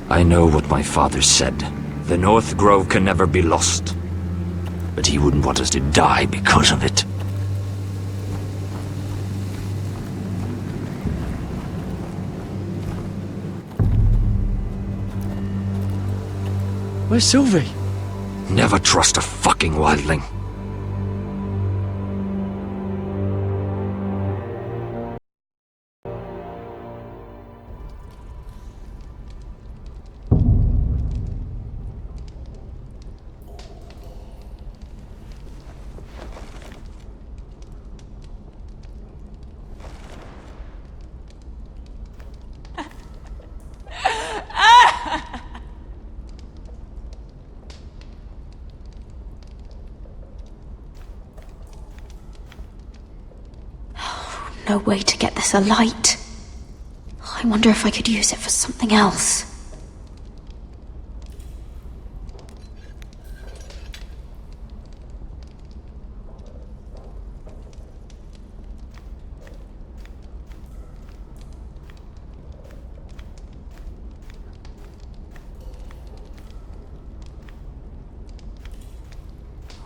I know what my father said. The North Grove can never be lost. But he wouldn't want us to die because of it. Where's Sylvie? Never trust a fucking wildling. No way to get this alight. I wonder if I could use it for something else.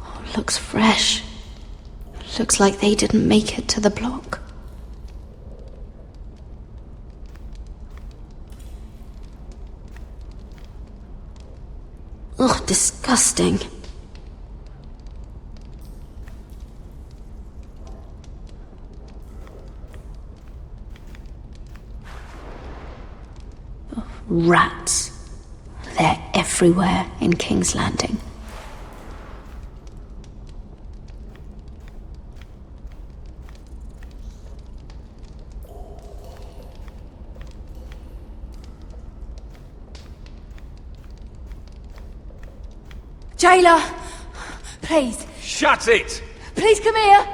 Oh, looks fresh. Looks like they didn't make it to the block. disgusting. Rats. They're everywhere in King's Landing. Jailer! Please. Shut it! Please come here!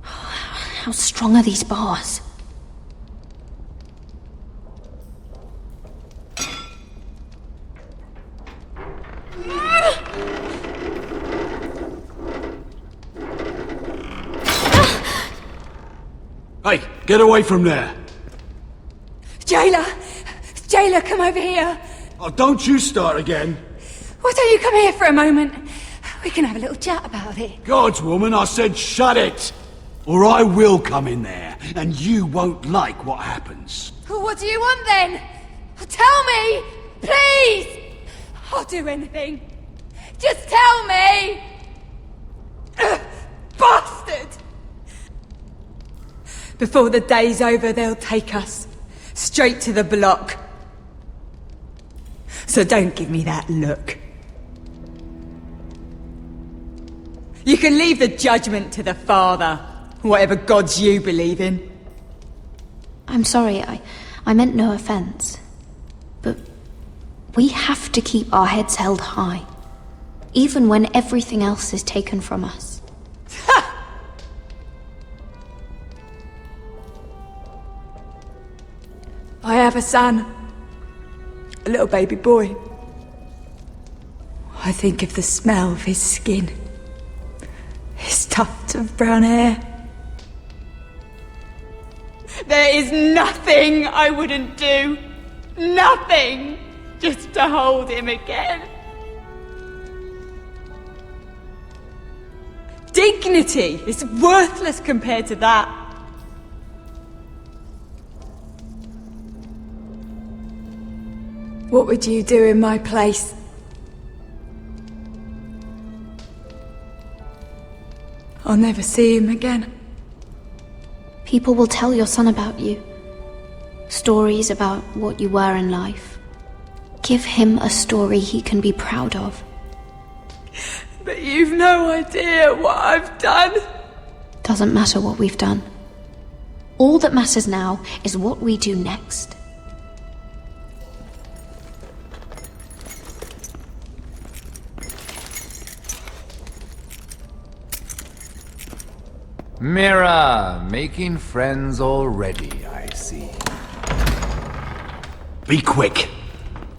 How strong are these bars? Hey, get away from there! Jailer! Jailer, come over here! Oh, don't you start again! Why don't you come here for a moment? We can have a little chat about it. God's woman, I said shut it! Or I will come in there, and you won't like what happens. What do you want then? Tell me! Please! I'll do anything. Just tell me! Bastard! Before the day's over, they'll take us. Straight to the block. So don't give me that look. You can leave the judgment to the Father, whatever gods you believe in. I'm sorry, I meant no offense. But we have to keep our heads held high, even when everything else is taken from us. I have a son. A little baby boy. I think of the smell of his skin. His tuft of brown hair. There is nothing I wouldn't do. Nothing! Just to hold him again. Dignity is worthless compared to that. What would you do in my place? I'll never see him again. People will tell your son about you. Stories about what you were in life. Give him a story he can be proud of. But you've no idea what I've done. Doesn't matter what we've done. All that matters now is what we do next. Mira, making friends already, I see. Be quick.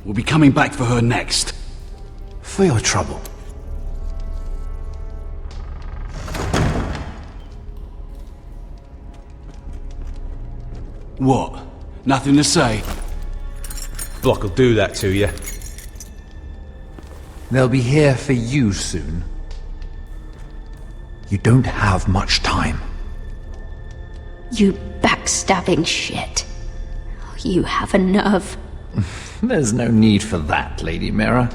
We'll be coming back for her next. For your trouble. What? Nothing to say? Block will do that to you. They'll be here for you soon. You don't have much time. You backstabbing shit. You have a nerve. There's no need for that, Lady Mira.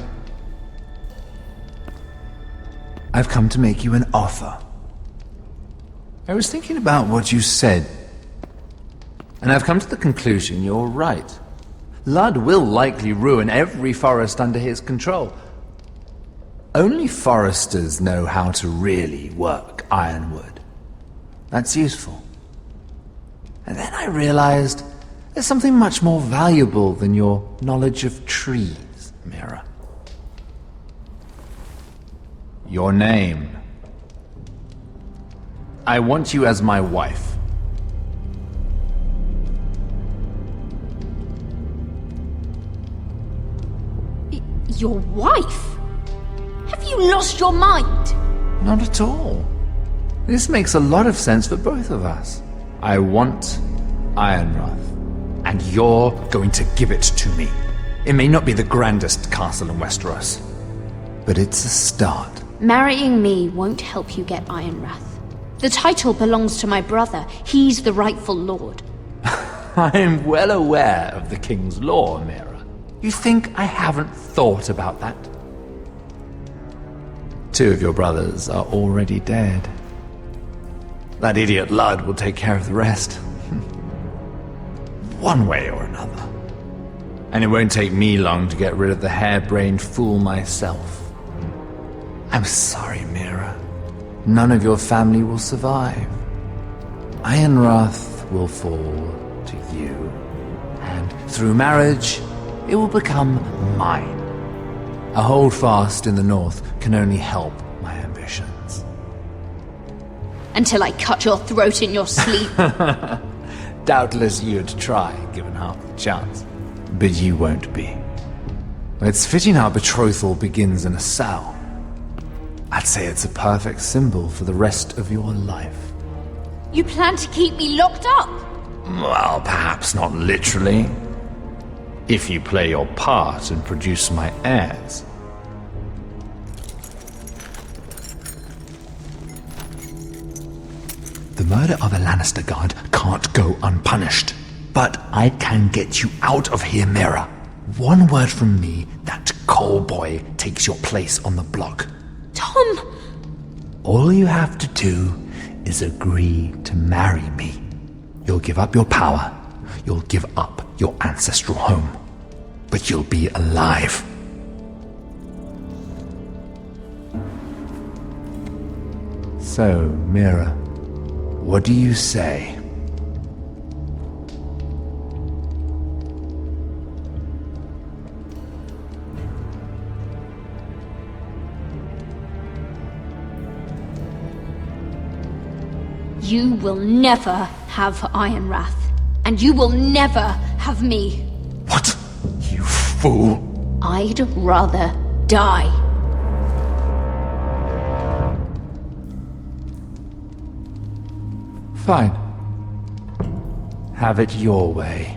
I've come to make you an offer. I was thinking about what you said, and I've come to the conclusion you're right. Ludd will likely ruin every forest under his control. Only foresters know how to really work ironwood. That's useful. And then I realized there's something much more valuable than your knowledge of trees, Mira. Your name. I want you as my wife. Your wife? Have you lost your mind? Not at all. This makes a lot of sense for both of us. I want Ironrath, and you're going to give it to me. It may not be the grandest castle in Westeros, but it's a start. Marrying me won't help you get Ironrath. The title belongs to my brother. He's the rightful lord. I'm well aware of the King's law, Mira. You think I haven't thought about that? 2 of your brothers are already dead. That idiot Ludd will take care of the rest. One way or another. And it won't take me long to get rid of the harebrained fool myself. I'm sorry, Mira. None of your family will survive. Ironrath will fall to you. And through marriage, it will become mine. A holdfast in the north can only help my ambitions. Until I cut your throat in your sleep. Doubtless you'd try, given half the chance. But you won't be. It's fitting our betrothal begins in a cell. I'd say it's a perfect symbol for the rest of your life. You plan to keep me locked up? Well, perhaps not literally. If you play your part and produce my heirs. The murder of a Lannister guard can't go unpunished. But I can get you out of here, Mira. One word from me, that coal boy takes your place on the block. Tom! All you have to do is agree to marry me. You'll give up your power. You'll give up your ancestral home. But you'll be alive. So, Mira, what do you say? You will never have Ironrath. And you will never have me. What? You fool! I'd rather die. Fine. Have it your way.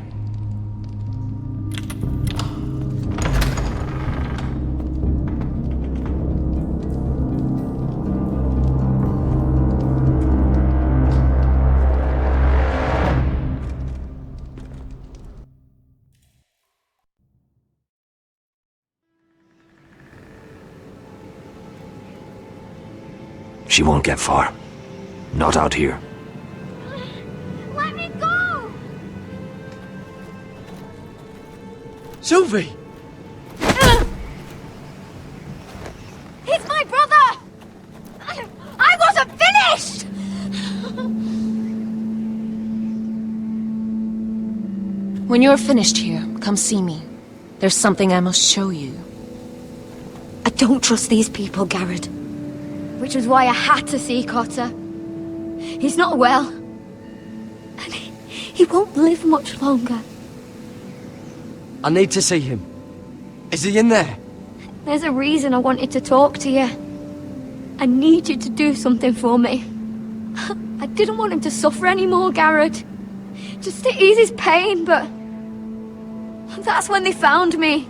She won't get far. Not out here. Let me go! Sylvie! He's my brother! I wasn't finished! When you're finished here, come see me. There's something I must show you. I don't trust these people, Garrett. Which was why I had to see Cotter. He's not well. And he won't live much longer. I need to see him. Is he in there? There's a reason I wanted to talk to you. I need you to do something for me. I didn't want him to suffer anymore, Garrett. Just to ease his pain, but... that's when they found me.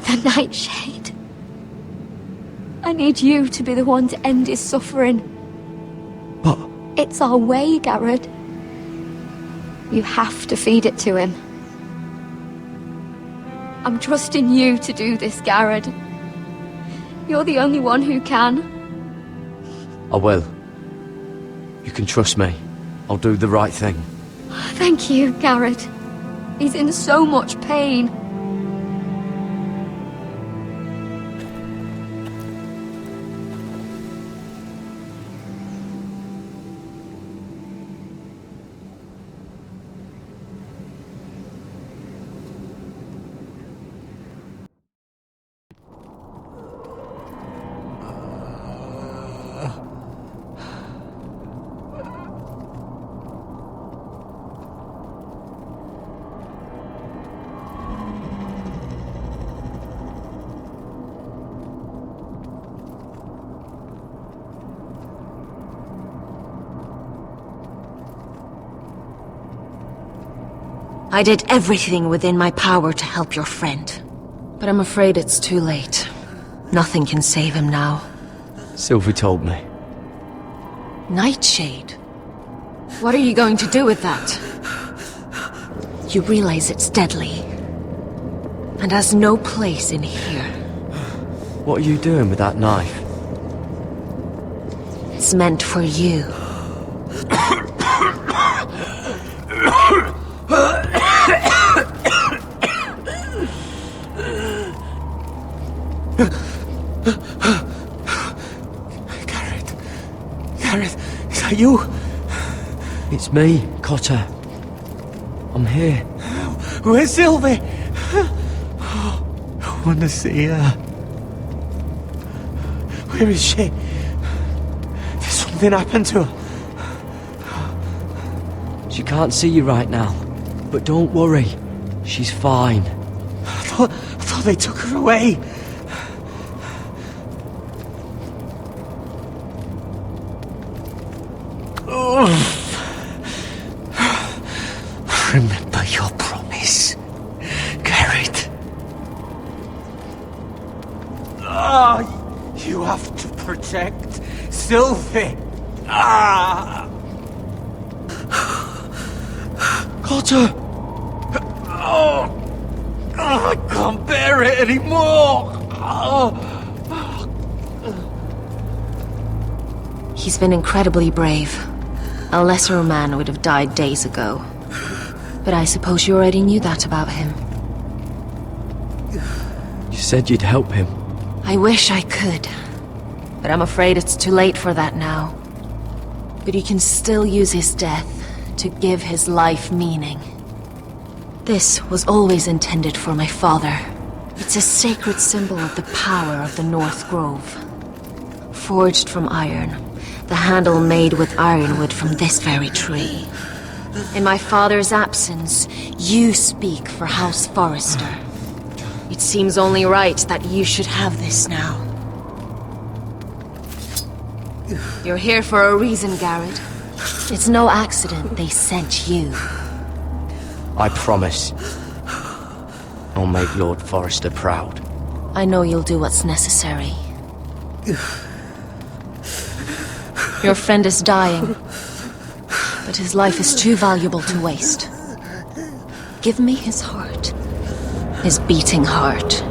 The Nightshade. I need you to be the one to end his suffering. But... it's our way, Garrett. You have to feed it to him. I'm trusting you to do this, Garrett. You're the only one who can. I will. You can trust me. I'll do the right thing. Thank you, Garrett. He's in so much pain. I did everything within my power to help your friend. But I'm afraid it's too late. Nothing can save him now. Sylvie told me. Nightshade. What are you going to do with that? You realize it's deadly. And has no place in here. What are you doing with that knife? It's meant for you. Gareth, is that you? It's me, Cotter. I'm here. Where's Sylvie? I want to see her. Where is she? Did something happen to her? She can't see you right now, but don't worry. She's fine. I thought they took her away. Remember your promise, Garrett. You have to protect Sylvie. Cotter! I can't bear it anymore. He's been incredibly brave. A lesser man would have died days ago. But I suppose you already knew that about him. You said you'd help him. I wish I could. But I'm afraid it's too late for that now. But you can still use his death to give his life meaning. This was always intended for my father. It's a sacred symbol of the power of the North Grove. Forged from iron, the handle made with ironwood from this very tree. In my father's absence, you speak for House Forrester. It seems only right that you should have this now. You're here for a reason, Garrett. It's no accident they sent you. I promise. I'll make Lord Forrester proud. I know you'll do what's necessary. Your friend is dying, but his life is too valuable to waste. Give me his heart, his beating heart,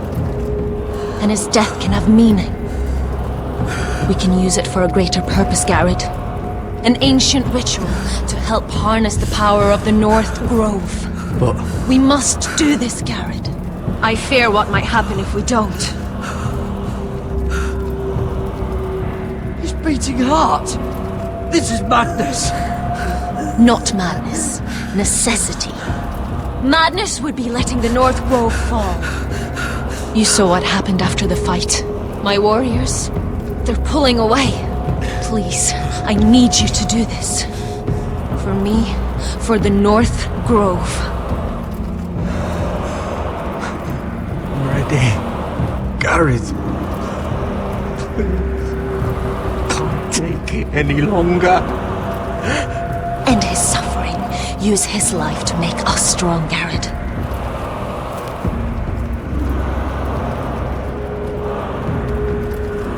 and his death can have meaning. We can use it for a greater purpose, Garrett. An ancient ritual to help harness the power of the North Grove. But... we must do this, Garrett. I fear what might happen if we don't. His beating heart. This is madness. Not madness. Necessity. Madness would be letting the North Grove fall. You saw what happened after the fight. My warriors, they're pulling away. Please, I need you to do this. For me, for the North Grove. I'm ready. Gareth. Can't take it any longer. End his suffering. Use his life to make us strong, Garrett.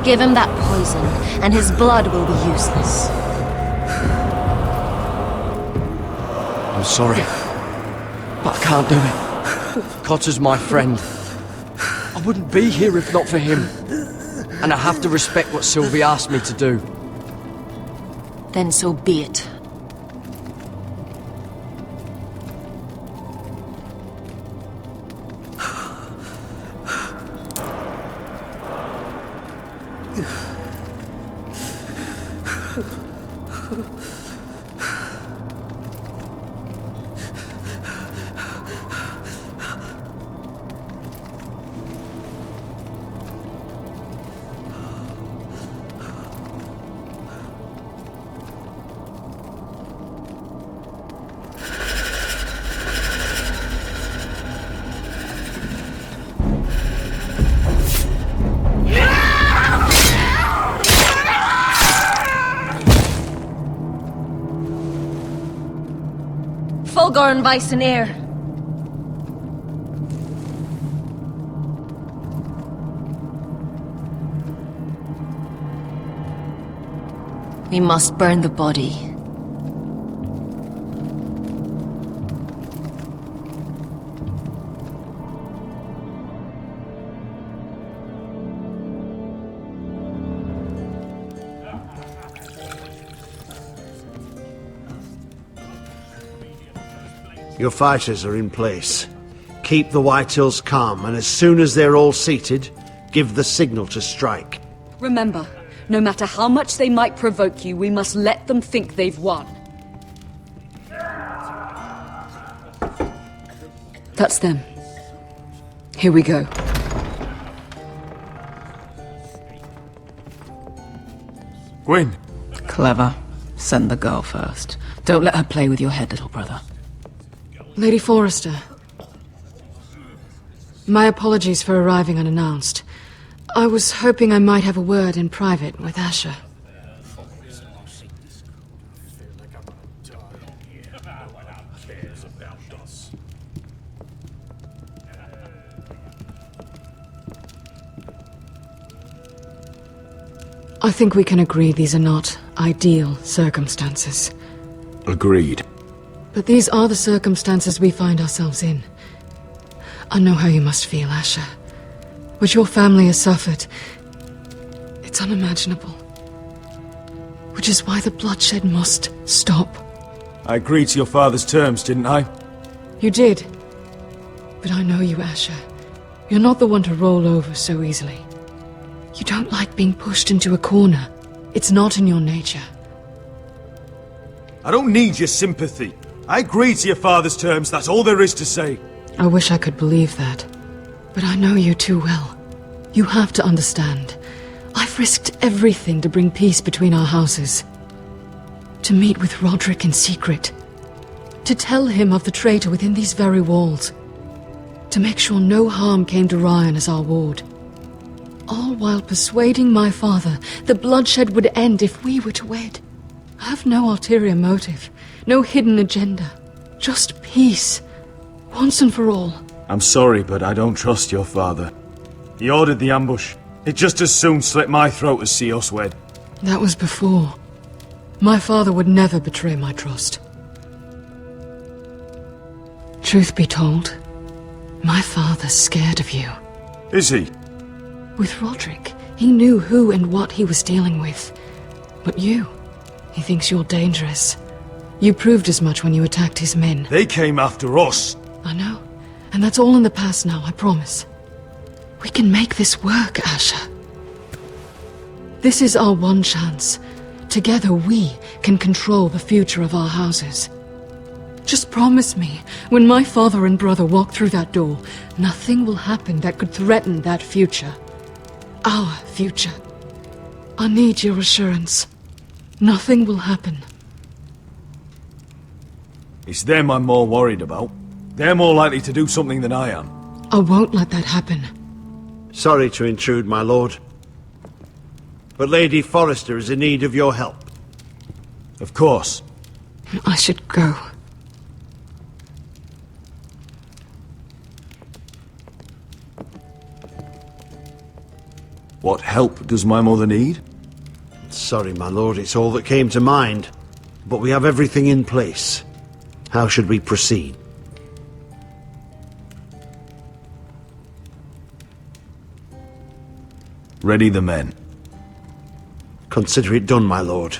Give him that poison, and his blood will be useless. I'm sorry, but I can't do it. Cotter's my friend. I wouldn't be here if not for him. And I have to respect what Sylvie asked me to do. Then so be it. Fulgor and Vicenair. We must burn the body. Your fighters are in place. Keep the Whitehills calm, and as soon as they're all seated, give the signal to strike. Remember, no matter how much they might provoke you, we must let them think they've won. That's them. Here we go. Gwyn. Clever. Send the girl first. Don't let her play with your head, little brother. Lady Forrester. My apologies for arriving unannounced. I was hoping I might have a word in private with Asher. I think we can agree these are not ideal circumstances. Agreed. But these are the circumstances we find ourselves in. I know how you must feel, Asher. What your family has suffered, it's unimaginable. Which is why the bloodshed must stop. I agreed to your father's terms, didn't I? You did. But I know you, Asher. You're not the one to roll over so easily. You don't like being pushed into a corner. It's not in your nature. I don't need your sympathy. I agreed to your father's terms, that's all there is to say. I wish I could believe that. But I know you too well. You have to understand. I've risked everything to bring peace between our houses. To meet with Roderick in secret. To tell him of the traitor within these very walls. To make sure no harm came to Ryan as our ward. All while persuading my father the bloodshed would end if we were to wed. I have no ulterior motive, no hidden agenda. Just peace, once and for all. I'm sorry, but I don't trust your father. He ordered the ambush. He'd just as soon slit my throat as see us wed. That was before. My father would never betray my trust. Truth be told, my father's scared of you. Is he? With Roderick, he knew who and what he was dealing with. But you, he thinks you're dangerous. You proved as much when you attacked his men. They came after us. I know. And that's all in the past now, I promise. We can make this work, Asher. This is our one chance. Together we can control the future of our houses. Just promise me, when my father and brother walk through that door, nothing will happen that could threaten that future. Our future. I need your assurance. Nothing will happen. It's them I'm more worried about. They're more likely to do something than I am. I won't let that happen. Sorry to intrude, my lord. But Lady Forrester is in need of your help. Of course. I should go. What help does my mother need? Sorry, my lord, it's all that came to mind. But we have everything in place. How should we proceed? Ready the men. Consider it done, my lord.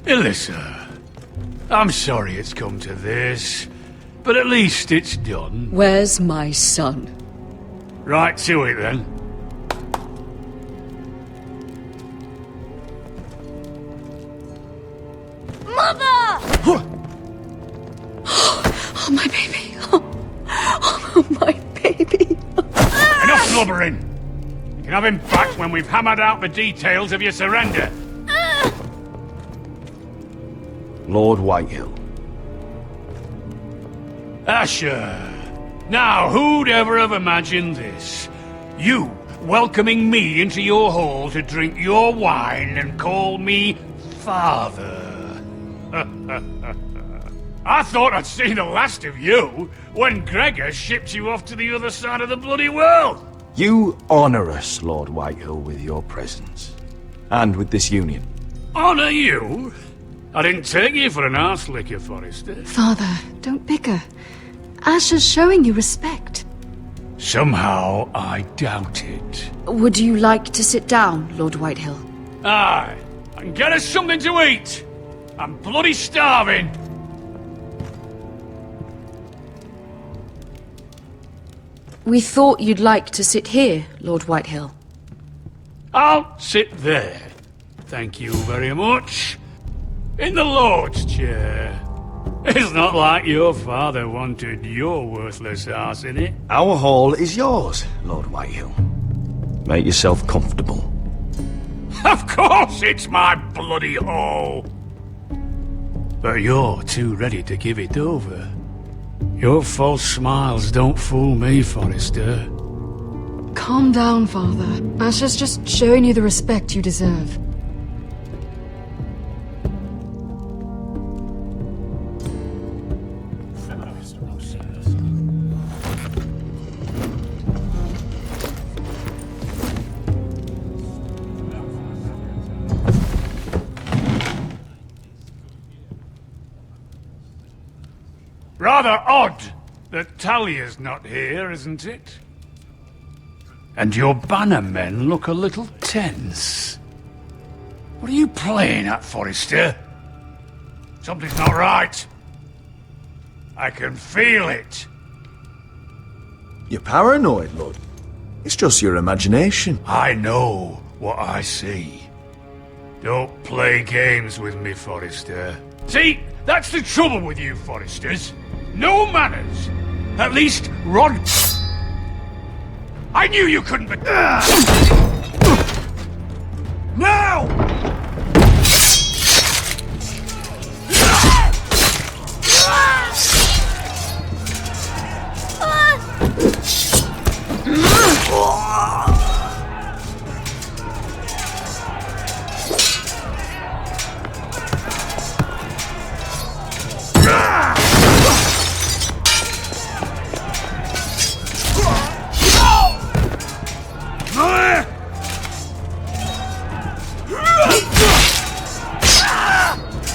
Alyssa, I'm sorry it's come to this, but at least it's done. Where's my son? Right to it, then. Mother! Oh, my baby. Oh, my baby. Enough blubbering! You can have him back when we've hammered out the details of your surrender. Lord Whitehill. Asher! Now, who'd ever have imagined this? You welcoming me into your hall to drink your wine and call me father. I thought I'd seen the last of you when Gregor shipped you off to the other side of the bloody world. You honor us, Lord Whitehill, with your presence. And with this union. Honor you? I didn't take you for an arse licker, Forrester. Father, don't bicker. Asher's showing you respect. Somehow I doubt it. Would you like to sit down, Lord Whitehill? Aye, and get us something to eat. I'm bloody starving. We thought you'd like to sit here, Lord Whitehill. I'll sit there. Thank you very much. In the Lord's chair. It's not like your father wanted your worthless ass in it. Our hall is yours, Lord Whitehill. Make yourself comfortable. Of course it's my bloody hall. But you're too ready to give it over. Your false smiles don't fool me, Forrester. Calm down, Father. Asher's just showing you the respect you deserve. Rather odd that Talia's not here, isn't it? And your banner men look a little tense. What are you playing at, Forrester? Something's not right. I can feel it. You're paranoid, Lord. It's just your imagination. I know what I see. Don't play games with me, Forrester. See, that's the trouble with you, Forresters. No manners. At least Rod... I knew you couldn't be... Now!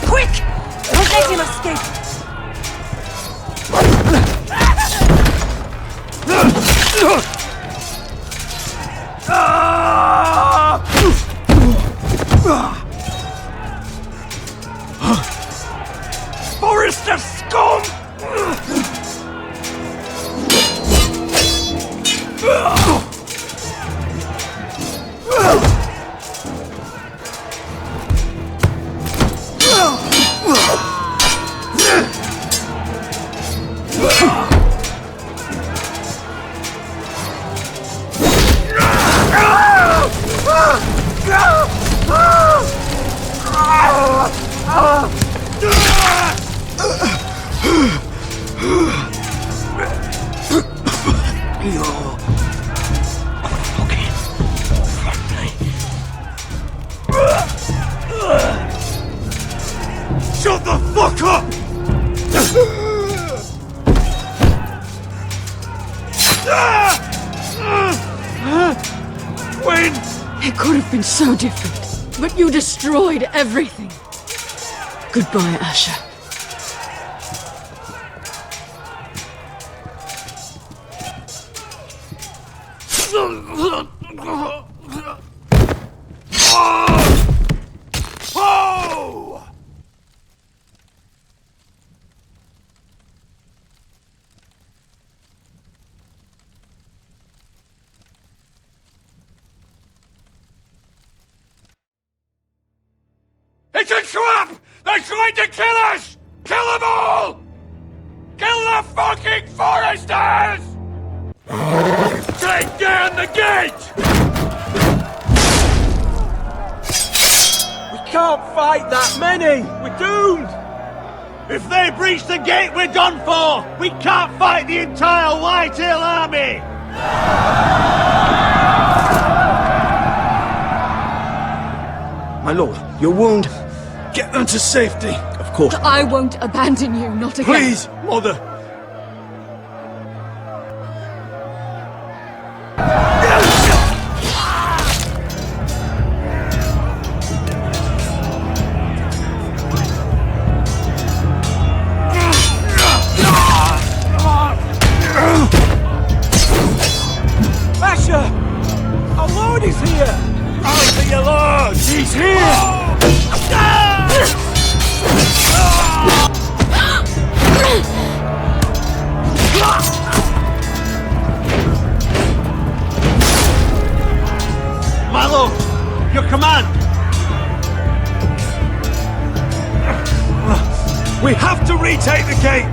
Quick! Don't let him escape! Forrester scum! Shut the fuck up! When? It could have been so different, but you destroyed everything. Goodbye, Asher. Oh! It's a trap! They're trying to kill us! Kill them all! Kill the fucking Foresters! Take down the gate! We can't fight that many! We're doomed! If they breach the gate, we're done for! We can't fight the entire Whitehill army! My lord, your wound. Get them to safety. Of course. I won't abandon you, not again. Please, mother. lord is here! Rally to your lord! He's here! My lord, your command! We have to retake the gate!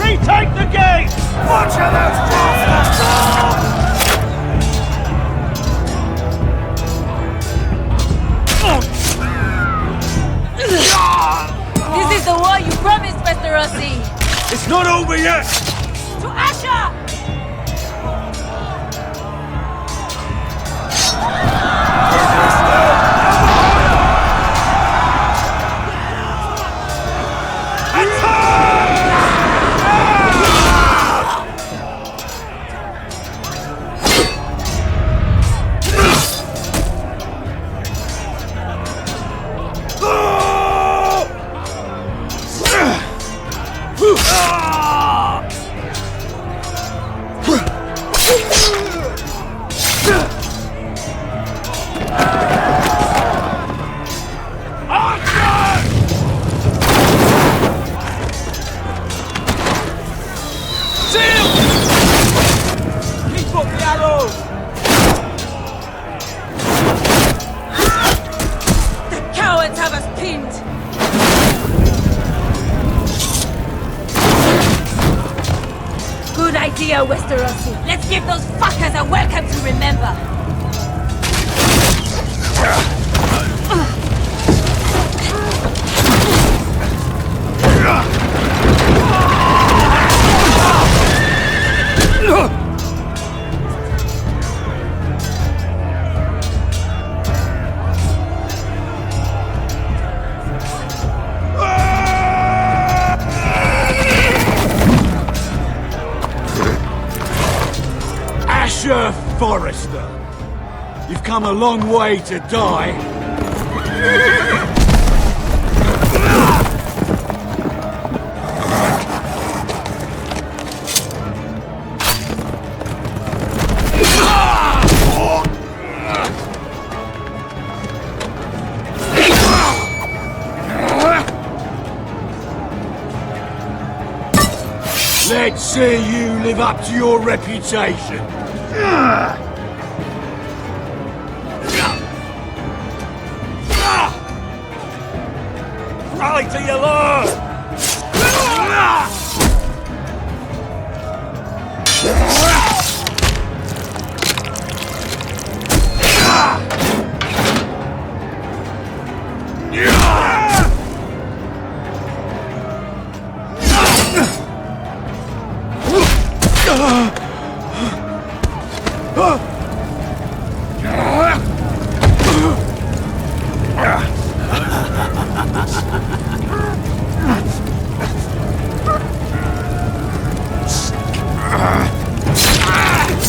Retake the gate! Watch out those bastards! This is the war you promised, Mr. Rossi! It's not over yet! To Asher! Westerosi. Let's give those fuckers a welcome to remember. Forrester, you've come a long way to die. Let's see you live up to your reputation. Rally to your lord!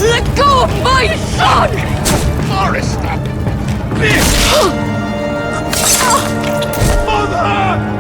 Let go of my son! Forrester! Mother!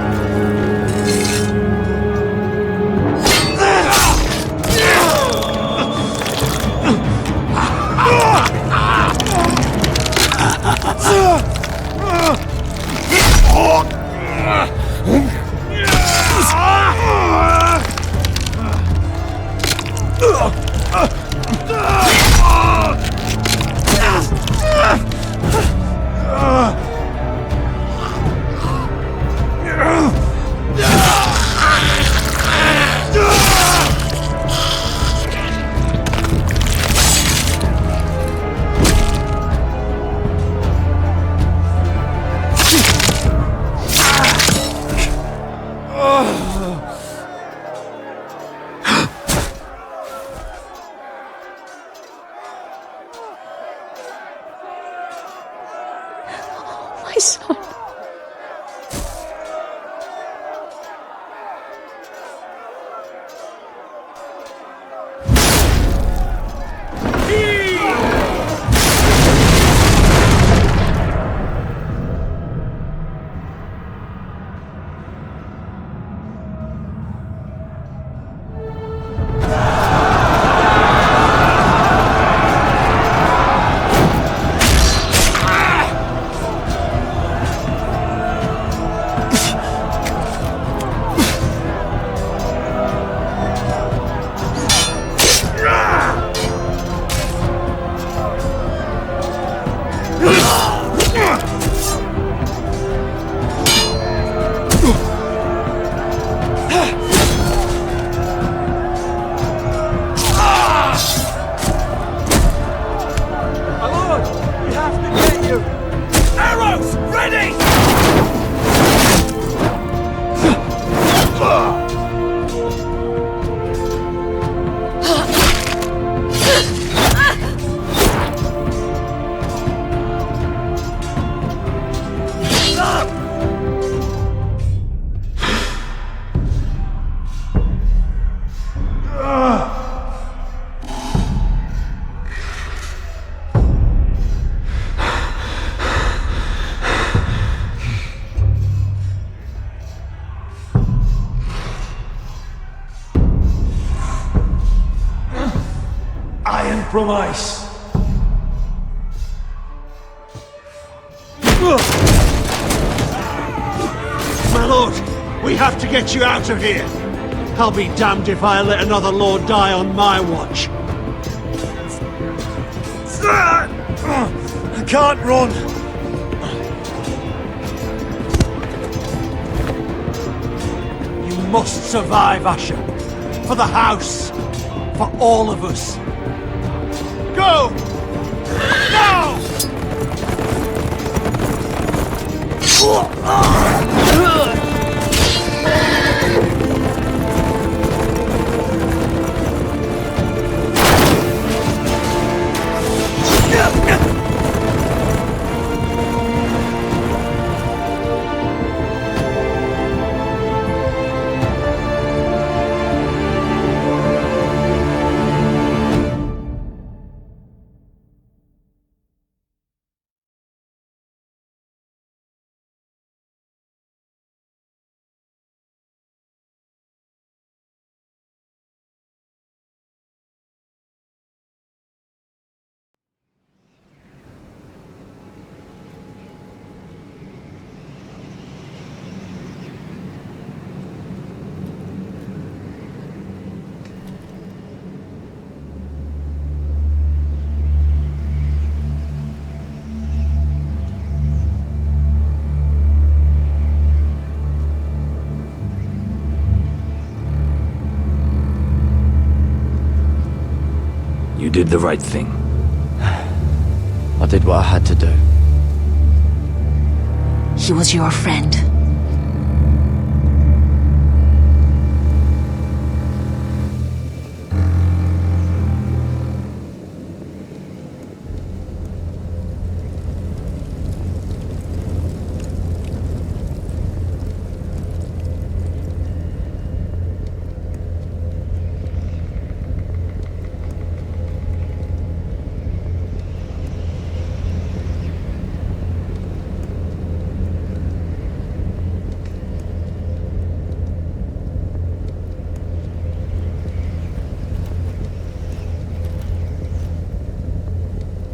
My son. My lord, we have to get you! Arrows, ready! Iron from ice. My lord, we have to get you out of here. I'll be damned if I let another lord die on my watch. I can't run. You must survive, Asher. For the house. For all of us. Go! Now! You did the right thing. I did what I had to do. He was your friend.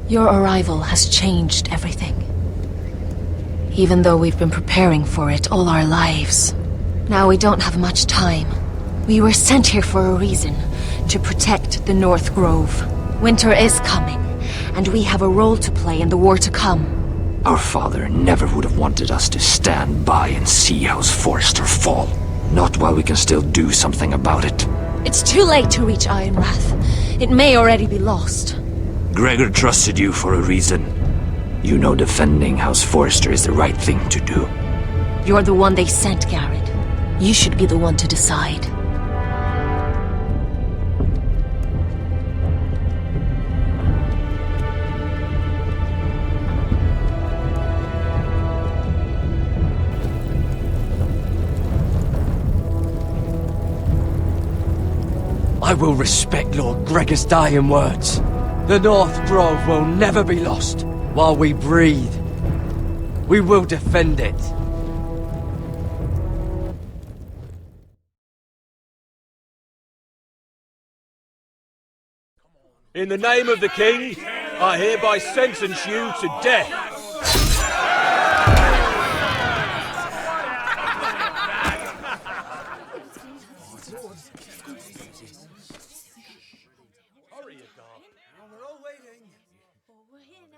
Your arrival has changed everything. Even though we've been preparing for it all our lives. Now we don't have much time. We were sent here for a reason. To protect the North Grove. Winter is coming, and we have a role to play in the war to come. Our father never would have wanted us to stand by and see House Forrester fall. Not while we can still do something about it. It's too late to reach Ironwrath. It may already be lost. Gregor trusted you for a reason. You know defending House Forrester is the right thing to do. You're the one they sent, Garrett. You should be the one to decide. I will respect Lord Gregor's dying words. The North Grove will never be lost while we breathe. We will defend it. In the name of the King, I hereby sentence you to death. We're all waiting. We're here now.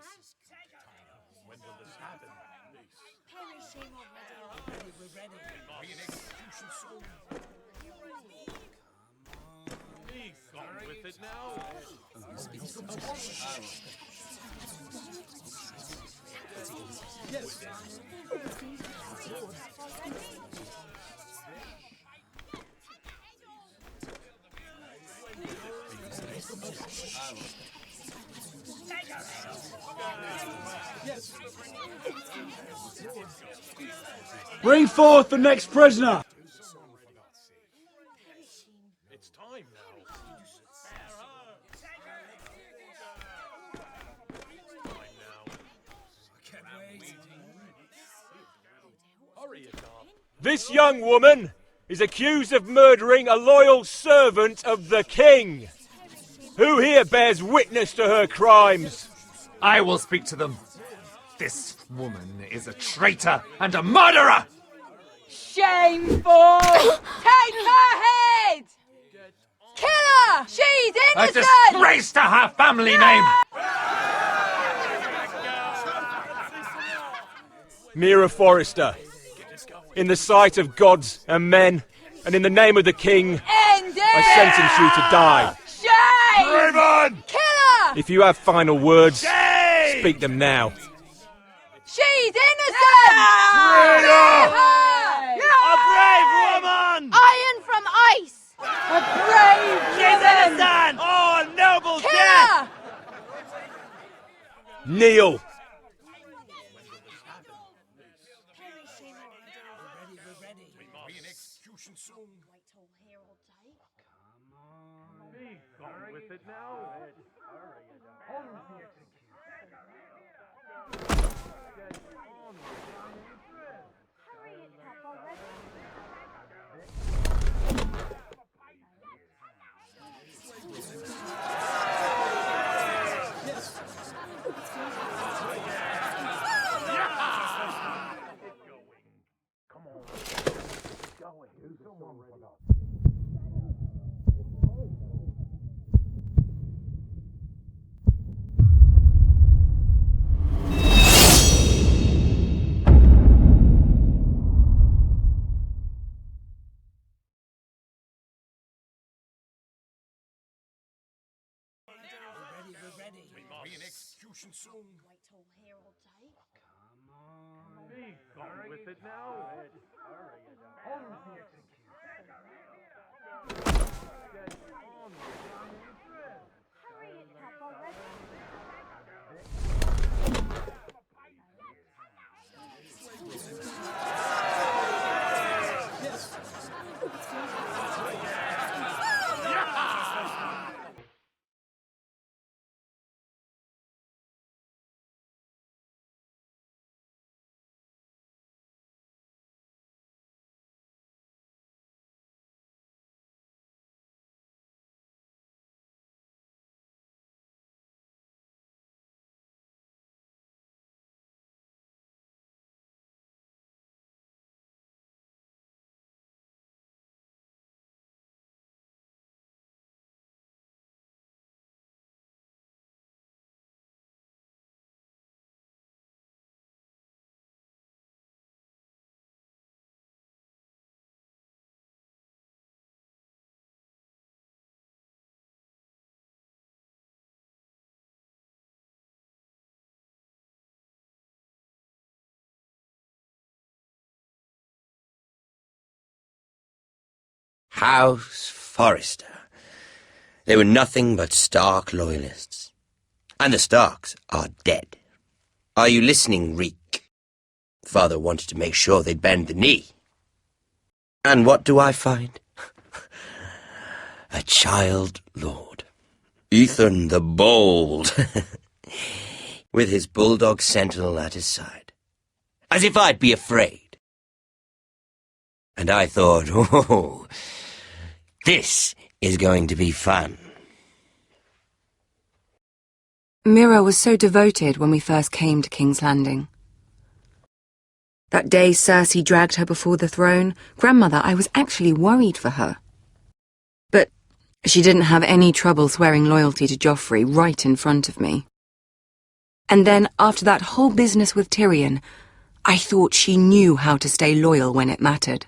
Bring forth the next prisoner! It's time now. This young woman is accused of murdering a loyal servant of the king. Who here bears witness to her crimes? I will speak to them. This woman is a traitor and a murderer! Shameful! Take her head! Kill her! She's A innocent! disgrace to her family name! Mira Forrester, in the sight of gods and men, and in the name of the king, End it! I sentence you to die. Shame! Raven! Kill her! If you have final words, speak them now. She's innocent! Traitor! A brave woman! Iron from ice! A brave woman! Oh, noble Kill her! Kneel! House Forrester. They were nothing but Stark loyalists. And the Starks are dead. Are you listening, Reek? Father wanted to make sure they'd bend the knee. And what do I find? A child lord. Ethan the Bold. With his bulldog sentinel at his side. As if I'd be afraid. And I thought, oh, this is going to be fun. Mira was so devoted when we first came to King's Landing. That day Cersei dragged her before the throne, Grandmother, I was actually worried for her. But she didn't have any trouble swearing loyalty to Joffrey right in front of me. And then, after that whole business with Tyrion, I thought she knew how to stay loyal when it mattered.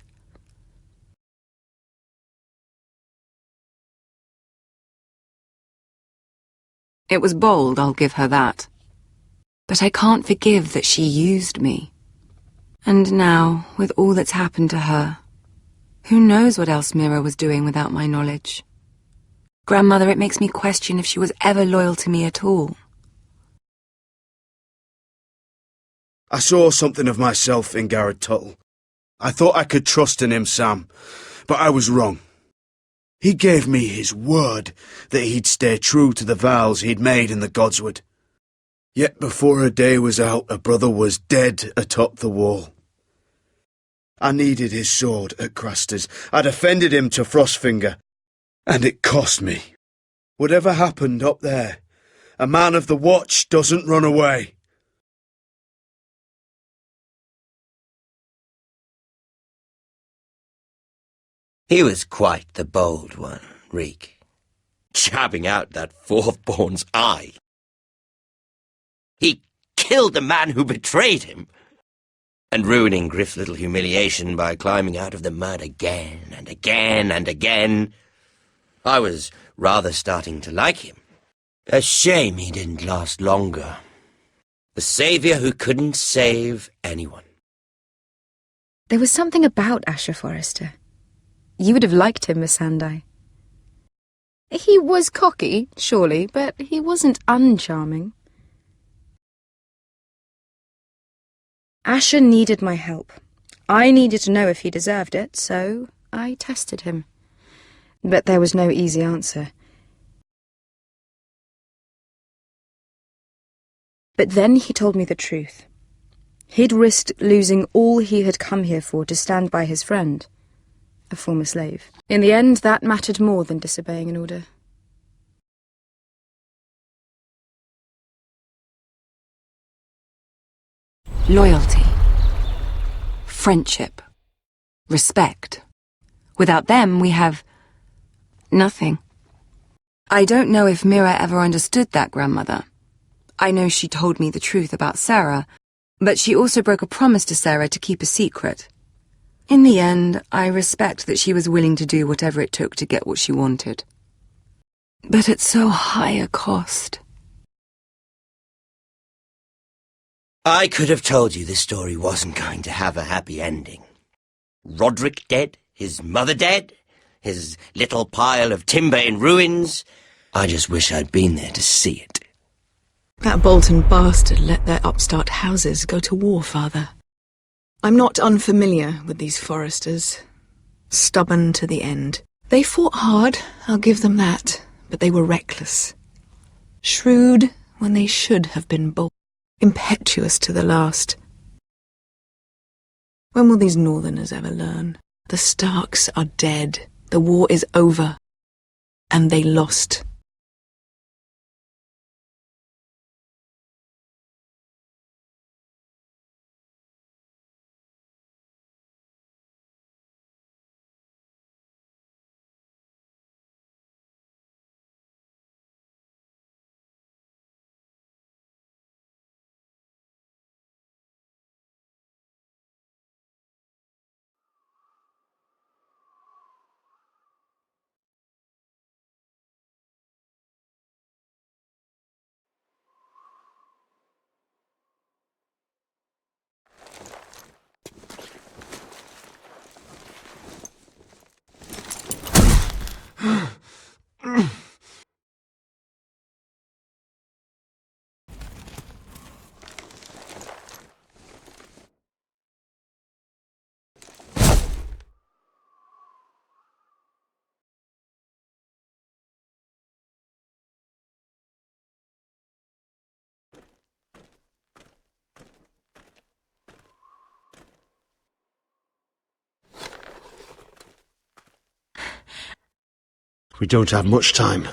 It was bold, I'll give her that. But I can't forgive that she used me. And now, with all that's happened to her, who knows what else Mira was doing without my knowledge? Grandmother, it makes me question if she was ever loyal to me at all. I saw something of myself in Garrett Tuttle. I thought I could trust in him, Sam, but I was wrong. He gave me his word that he'd stay true to the vows he'd made in the Godswood. Yet before a day was out, a brother was dead atop the wall. I needed his sword at Craster's. I defended him to Frostfinger, and it cost me. Whatever happened up there, a man of the Watch doesn't run away. He was quite the bold one, Reek. Jabbing out that fourth-born's eye. He killed the man who betrayed him, and ruining Griff's little humiliation by climbing out of the mud again and again and again. I was rather starting to like him. A shame he didn't last longer. The saviour who couldn't save anyone. There was something about Asher Forrester. You would have liked him, Miss Sandai. He was cocky, surely, but he wasn't uncharming. Asher needed my help. I needed to know if he deserved it, so I tested him. But there was no easy answer. But then he told me the truth. He'd risked losing all he had come here for to stand by his friend, a former slave. In the end, that mattered more than disobeying an order. Loyalty. Friendship. Respect. Without them, we have nothing. I don't know if Mira ever understood that, Grandmother. I know she told me the truth about Sarah, but she also broke a promise to Sarah to keep a secret. In the end, I respect that she was willing to do whatever it took to get what she wanted. But at so high a cost. I could have told you this story wasn't going to have a happy ending. Roderick dead, his mother dead, his little pile of timber in ruins. I just wish I'd been there to see it. That Bolton bastard let their upstart houses go to war, Father. I'm not unfamiliar with these Forresters. Stubborn to the end. They fought hard, I'll give them that, but they were reckless. Shrewd when they should have been bold. Impetuous to the last. When will these Northerners ever learn? The Starks are dead. The war is over. And they lost. We don't have much time.